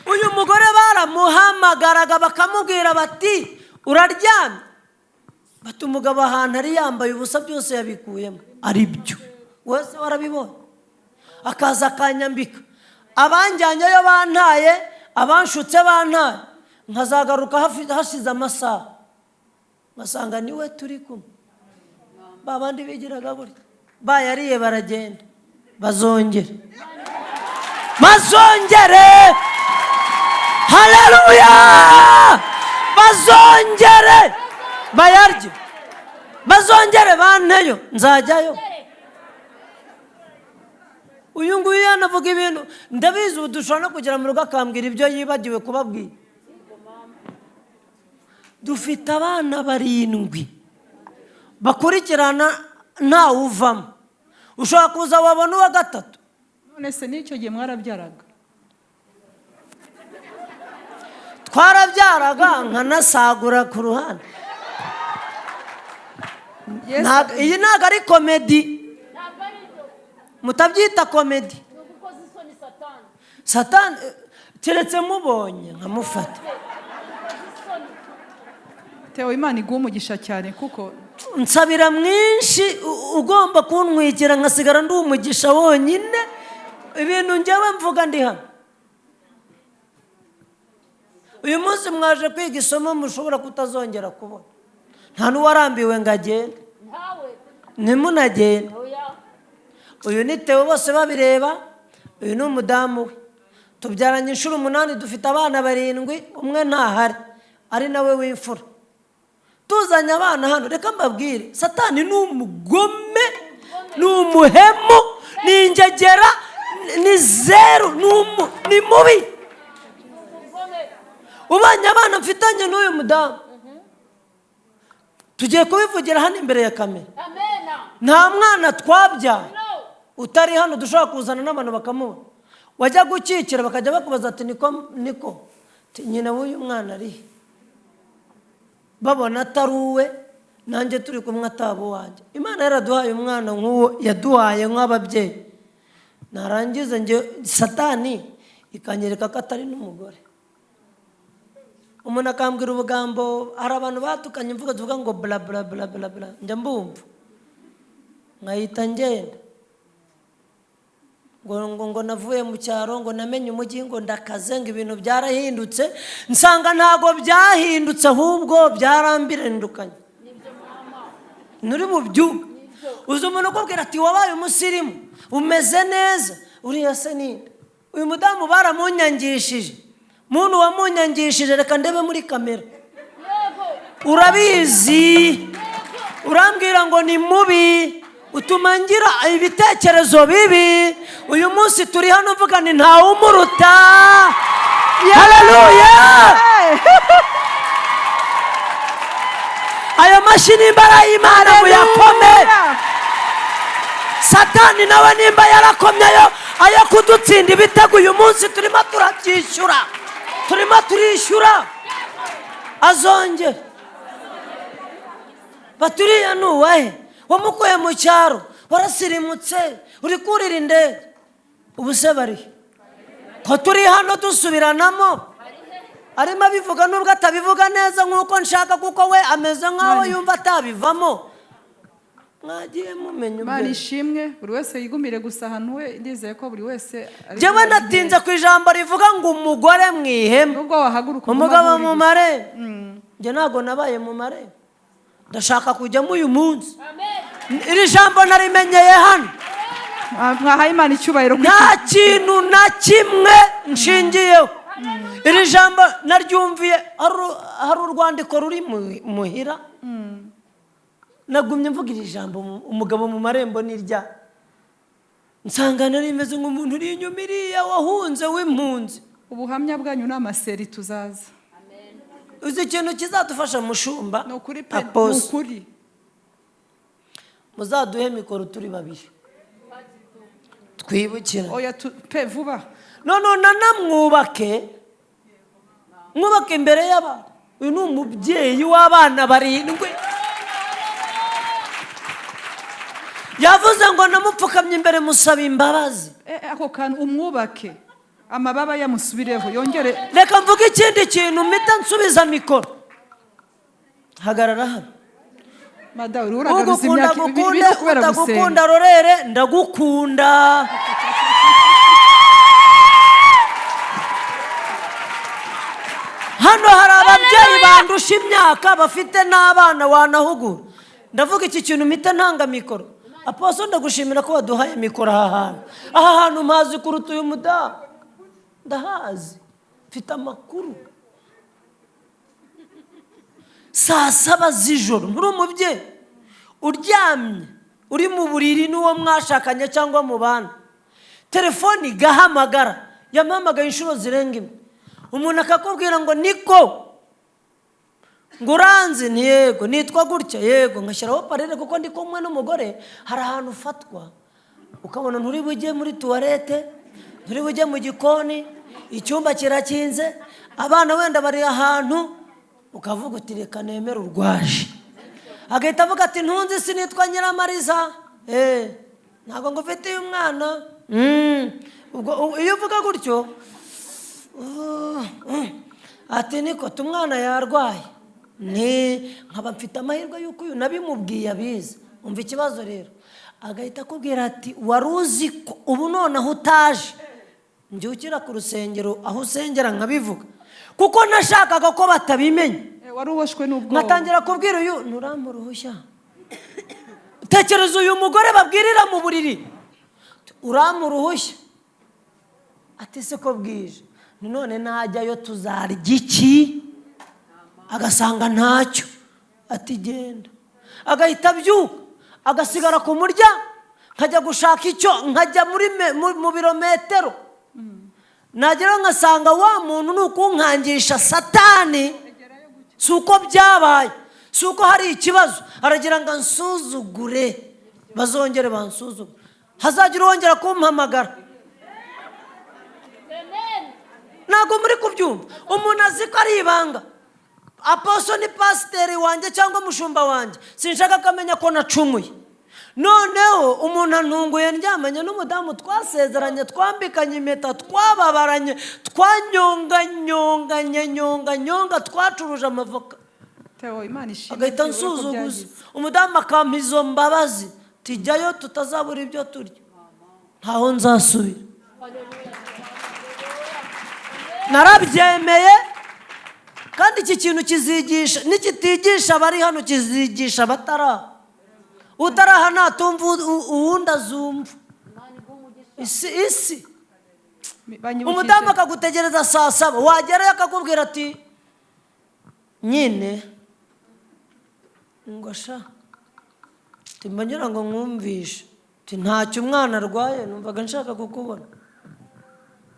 [SPEAKER 1] Uyu mugore baramuhamagaraga bakamubwira bati uraryamye, bati umugabo ahantu ari yambaye ubusa byose yabikuyemo. Ari byo wese warabibonye. Akaza akanyambika, abanjyanyeyo bantaye, abanshutse bantaye, nkazagaruka hashize amasaha basanga niwe turi kumwe. Babandi bigiraga gutya bayariye baragenda, bazongere haleluya, bazongere bayarye, bazongere banteyo nzajyayo. Uyu nguyu yanavuga ibintu ndabizi, ubu dushobora no kugera mu rugo akambwira ibyo yibagiwe kubabwira. Dufite abana 7 bakurikirana ntawe uvamo. Ushobora kuza wabona uwa 3.
[SPEAKER 3] None se n'icyo gihe mwarabyaraga?
[SPEAKER 1] Twarabyaraga nkanasagura ku ruhande. iyi ntabwo ari komedi, mutabyita komedi. Satani keretse mubonye nkamufata.
[SPEAKER 3] Theo, Imana iguha umugisha cyane kuko
[SPEAKER 1] nsabira mwinshi ugomba kuntwikira nkasigara ndi umugisha wonyine. Ibintu njyewe mvuga ndi hano. Uyu munsi mwaje kwiga isomo mushobora kutazongera kubona. Nta n'uwarambiwe ngo agende, ntimunagende. Uyu ni Theo Bosebabireba, uyu ni umudamu we. Tubyaranye inshuro 8, dufite abana 7, umwe ntahari ari nawe w'imfura. Tuzanye abana hano, reka mbabwire, Satani ni umugome, ni umuhemu, ni ingegera, ni zeru, ni mubi. Ubanye abana mfitanye n'uyu mudamu, tugiye kubivugira hano imbere ya kamera. Nta mwana twabyaye utari hano dushobora kuzana n'abantu bakamubona. Wajya gukikira bakajya bakubaza ati niko nyina w'uyu mwana ari, babona atari uwe, nanjye turi kumwe atabo wanjye. Imana yaraduhaye umwana nk'uwo yaduhaye nk'ababyeyi. Narangiza njye Satani ikanyereka ko atari n'umugore. Umuntu akambwira ubugambo, hari abantu batukanye imvugo tuvuga ngo bla bla bla bla bla, njya mbumva nkahita ngenda ngo navuye mu cyaro, ngo namenye umujyi, ngo ndakaze, ngo ibintu byarahindutse. Nsanga ntago byahindutse, ahubwo byarambirindukanye. Nuri bubyuka uzi umuntu ukubwira ati wabaye umusirimu, umeze neza, uriya se ninde? Uyu mudamu baramunyangishije. Muntu wamunyangishije reka ndebe muri kamera. Urabizi, urambwira ngo ni mubi, utuma ngira ibitekerezo bibi. Uyu munsi turi hano uvuga ni ntawe umuruta. Haleluya! Ayo mashini imbara y'Imana muyakome. Satani nawe nimba yarakomye ayo kudutsinda ibitego, uyu munsi turimo turabyishyura, turimo turishyura. Azonge baturiya nuwahe, wamukuye mu cyaro, warasirimutse, uri kurira indege. Ubuse bari ko turi hano dusubiranamo, arimo abivuga nubwo atabivuga neza nk'uko nshaka, kuko we ameze nk'aho yumva atabivamo. Mwagiye mumenya ubwe.
[SPEAKER 3] Imana ishimwe, buri wese yigumire gusa ahantu we. Ndizeye ko buri wese
[SPEAKER 1] jewe ndatinze ku ijambo rivuga ngo umugore mwihema,
[SPEAKER 3] nubwo wahaguruka
[SPEAKER 1] umugabo mu mare. Nje ntago nabaye mu mare, ndashaka kujyamo uyu munsi. Iri jambo narimenyeye hano.
[SPEAKER 3] Mwahaye Imana icyubahiro.
[SPEAKER 1] Nta kintu na kimwe nshingiyeho. Iri jambo naryumviye, hari urwandiko ruri muhira. Nagumye mvuga iri jambo umugabo mu marembo nirya. Nsanga nari meze nk'umuntu uri inyuma iriya wahunze w'impunzi.
[SPEAKER 3] Ubuhamya bwanyu n'amaseri tuzaza.
[SPEAKER 1] Uzi ikintu kizadufasha mushumba?
[SPEAKER 3] No kuri pe, no kuri.
[SPEAKER 1] Muzaduhe mikoro turi babiri. Twibukira.
[SPEAKER 3] Oya pe vuba.
[SPEAKER 1] None nanamwubake. Mwubake imbere y'aba. Uyu ni umubyeyi w'abana 7. Yavuze ngo namupfukamye imbere musaba imbabazi.
[SPEAKER 3] Ako kantu umwubake, amababa yamusubireho yongere.
[SPEAKER 1] Reka mvuga ikindi kintu mpita nsubiza mikoro. Hagarara hano.
[SPEAKER 3] Madawe uragaruza imyaka ibiri kubera gusenga.
[SPEAKER 1] Ndagukunda Rorere, ndagukunda. Hano hari ababyeyi bandusha imyaka bafite n'abana wanahugura. Ndavuga iki kintu mpita ntanga mikoro. Apostle ndagushimira ko waduhaye mikoro aha hantu. Aha hantu mpazi kuruta uyu mudamu. Ndahazi. Mfite amakuru. Saa 7 z'ijoro nturi umubyeyi uryamye uri mu buriri n'uwo mwashakanye cyangwa mu bana, telefoni gahamagara, yampamagaye inshuro zirenga imwe. Umuntu akakubwira ngo niko nguranze, ntiyego nitwa gutya, yego ngashyiraho parere kuko ndi kumwe n'umugore. Hari ahantu ufatwa ukabona nturi bujye muri tuwarete, nturi bujye mu gikoni, icyumba kirakinze, abana wenda bari ahantu, ukavuga uti reka nemere urwaje. agahita avuga ati ntunzi sinitwa Nyiramariza. Ntabwo ngo ufite umwana. Ubwo iyo uvuga gutyo ati niko umwana yarwaye, nkaba mfite amahirwe y'uko uyu nabimubwiye abizi. Umva ikibazo rero, agahita akubwira ati wari uzi ko ubu noneho utaje mbyukira ku rusengero aho usengera nkabivuga kuko nashakaga ko batabimenya.
[SPEAKER 3] Wari uboshwe n'ubwoba.
[SPEAKER 1] Nkatangira kubwira uyu nturampa uruhushya. Tekereza uyu mugore babwirira mu buriri, urampa uruhushya. Ati se ko bwije, none najyayo tuzarya iki? Agasanga ntacyo. Ati genda. Agahita abyuka agasigara ku muryango, nkajya gushaka icyo, nkajya mu birometero. Nagera ngasanga wa muntu nukunkangisha Satani. Si uko byabaye, si uko hari ikibazo, aragira ngo ansuzugure, bazongere bansuzugure, hazagira uwongera kumpamagara. Ntabwo muri kubyumva. Umuntu azi ko ari ibanga. Apostle ni pasiteri wanjye cyangwa umushumba wanjye, sinshaka kamenya ko nacumuye. Noneho umuntu antunguye ndyamanye n'umudamu twasezeranye, twambikanye impeta, twababaranye, twanyonganyonga, twacuruje amavoka.
[SPEAKER 3] Theo, Imana ishimwe.
[SPEAKER 1] Agahita ansuzuguza. Umudamu akampa izo mbabazi, tujyayo tutazabura ibyo turya, ntaho nzasubira. Narabyemeye, kandi iki kintu kizigisha, nikitigisha abari hano kizigisha abataraha. Utaraha natumva uwundi azumva. Isi umudamu akagutegereza saa 7, wagerayo akakubwira ati nyine ngo sha timbanyura ngo nkumvishe, ntacyo umwana arwaye, numvaga nshaka kukubona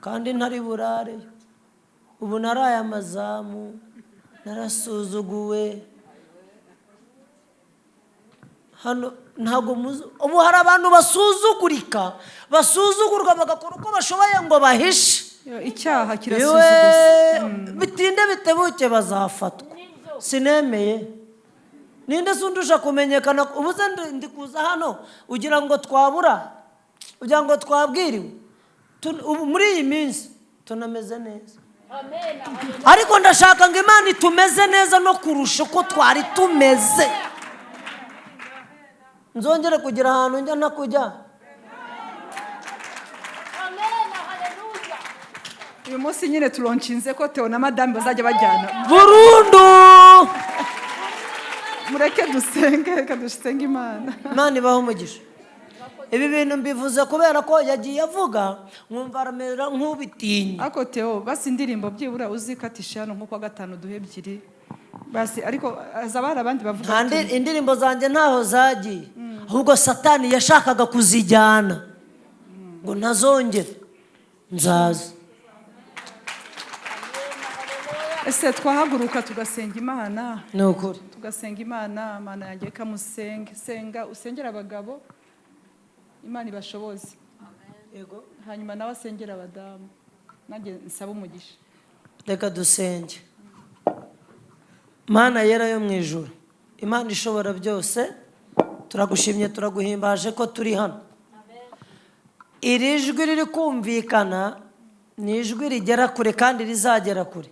[SPEAKER 1] kandi ntari burareyo. Ubu naraye amazamu, narasuzuguwe hano. Ntabwo ubu hari abantu basuzugurwa bagakora uko bashoboye ngo bahishe
[SPEAKER 3] icyaha. Kirasuzuguza.
[SPEAKER 1] Bitinde bitebuke bazafatwa. Sinemeye. Ninde sundusha kumenyekana? Ubu se ndi kuza hano ugira ngo twabura, ugira ngo twabwiriwe. Muri iyi minsi tunameze neza. Ariko ndashaka ngo Imana itumeze neza no kurusha uko twari tumeze. Nzongere kugira ahantu njya nakujya.
[SPEAKER 3] Uyu munsi nyine turonshinze ko Theo na madame bazajya bajyana
[SPEAKER 1] burundu.
[SPEAKER 3] Mureke dusenge, reka dusenge Imana.
[SPEAKER 1] Imana ibaho umugisha. Ibi bintu mbivuze kubera ko yagiye avuga nkumva aramera nk'ubitinya.
[SPEAKER 3] Ako Theo, basi indirimbo byibura uzikatisha hano nko kwa 5 duhe 2. Basi ariko azabara abandi bavuga
[SPEAKER 1] ati indirimbo zanjye ntaho zagiye, ahubwo Satani yashakaga kuzijyana ngo ntazongere. Nzaza.
[SPEAKER 3] Ese twahaguruka tugasenga Imana.
[SPEAKER 1] Ni ukuri.
[SPEAKER 3] Tugasenga Imana, Mana yanjye kamusenge. Senga usengera abagabo, Imana ibashoboze.
[SPEAKER 1] Yego.
[SPEAKER 3] Hanyuma nawe asengera abadamu, nanjye nsaba umugisha.
[SPEAKER 1] Reka dusenge. Mana yera yo mu ijuru, Imana ishobora byose, turagushimye turaguhimbaje ko turi hano. Iri jwi riri kumvikana ni ijwi rigera kure kandi rizagera kure.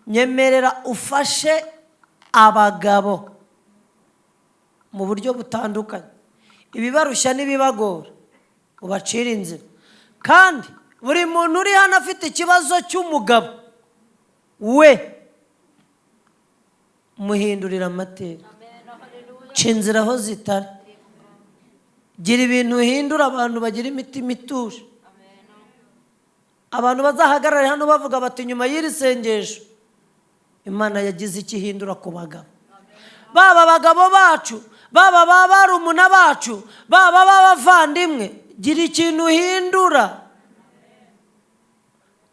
[SPEAKER 1] Nyemerera ufashe abagabo mu buryo butandukanye, ibibarushya n'ibibagora ubacira inzira. Kandi buri muntu uri hano afite ikibazo cy'umugabo we, muhindurira amateka, cinzira aho zitari, gira ibintu uhindura, abantu bagira imitima ituje. Abantu bazahagarara hano bavuga bati nyuma y'iri sengesho Imana yagize ikihindura ku bagabo. Baba abagabo bacu, baba barumuna bacu, baba b'abavandimwe, gira ikintu uhindura,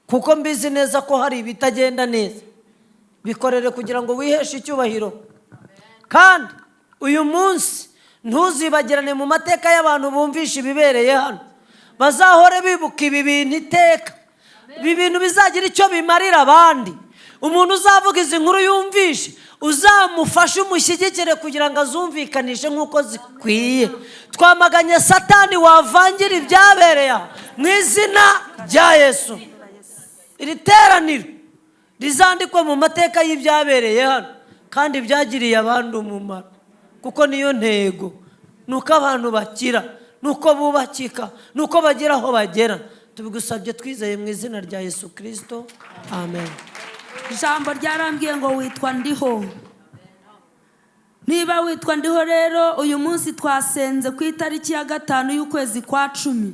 [SPEAKER 1] kuko mbizi neza ko hari ibitagenda neza. Bikorere kugira ngo wiheshe icyubahiro. Kandi uyu munsi ntuzibagirane mu mateka y'abantu bumvisha ibibereye hano, bazahore bibuka ibi bintu iteka. Ibi bintu bizagira icyo bimarira abandi, umuntu uzavuga izi nkuru yumvishe uzamufashe umushyigikire kugira ngo azumvikanishe nk'uko zikwiye. Twamaganye satani wavangira ibyabereye mu izina rya Yesu. Iri teraniro rizandikwe mu mateka y'ibyabereye hano kandi byagiriye abandi umumaro, kuko niyo ntego, nuko abantu bakira, nuko bubakika, nuko bagera aho bagera. Tubigusabye twizeye mu izina rya Yesu Kristo, amen.
[SPEAKER 2] Ijambo ryarambwiye ngo witwa ndiho. Niba witwa ndiho rero, uyu munsi twasenze ku itariki ya 5 y'ukwezi kwa 10.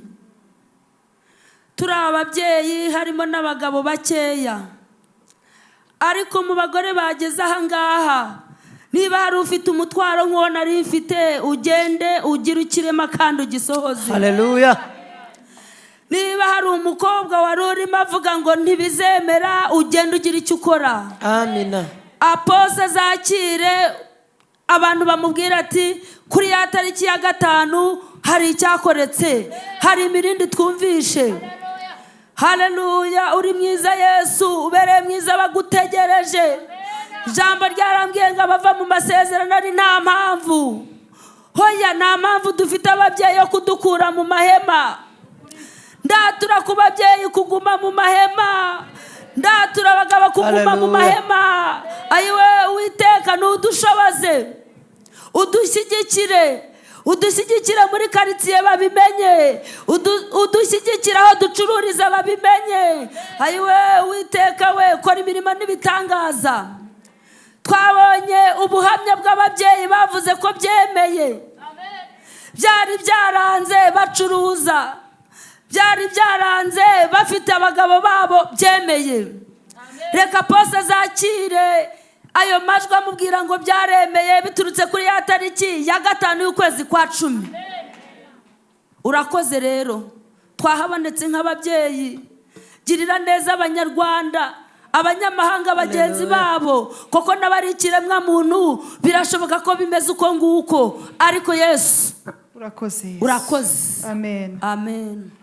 [SPEAKER 2] Turi ababyeyi, harimo n'abagabo bakeya, ariko mu bagore bageze aha ngaha, niba hari ufite umutwaro nk'uwo nari mfite, ugende ugira ukirema kandi ugisohoze.
[SPEAKER 1] Haleluya.
[SPEAKER 2] Niba hari umukobwa wari urimo avuga ngo ntibizemera, ugenda ugira icyo ukora.
[SPEAKER 1] Amina.
[SPEAKER 2] Apose zakire abantu bamubwira ati kuri ya tariki ya 5 hari icyakoretse, hari imirindi twumvishe. Haleluya. Uri mwiza Yesu, ubereye mwiza bagutegereje. Ijambo ryarambwiye ngo abava mu masezerano ari nta mpamvu. Hoya nta mpamvu dufite ababyeyi yo kudukura mu mahema. Ndatura ku babyeyi kuguma mu mahema. Ndatura abagabo kuguma mu mahema. Ayiwe Uwiteka n'udushoboze, udushyigikire, udushyigikire muri karitsiye babimenye, udushyigikire aho ducururiza babimenye. Ayiwe Uwiteka we, kora imirimo n'ibitangaza. Twabonye ubuhamya bw'ababyeyi bavuze ko byemeye. Byari byaranze bacuruza, byari byaranze bafite abagabo babo, byemeye. Reka pose zakire ayo majwi amubwira ngo byaremeye biturutse kuri ya tariki ya 5 y'ukwezi kwa 10. Urakoze rero, twahabonetse nk'ababyeyi. Girira neza Abanyarwanda, abanyamahanga bagenzi babo, koko n'abari ikiremwa muntu birashoboka ko bimeze uko nguko, ariko Yesu
[SPEAKER 3] urakoze.
[SPEAKER 2] Urakoze.
[SPEAKER 3] Amen.
[SPEAKER 2] Amen.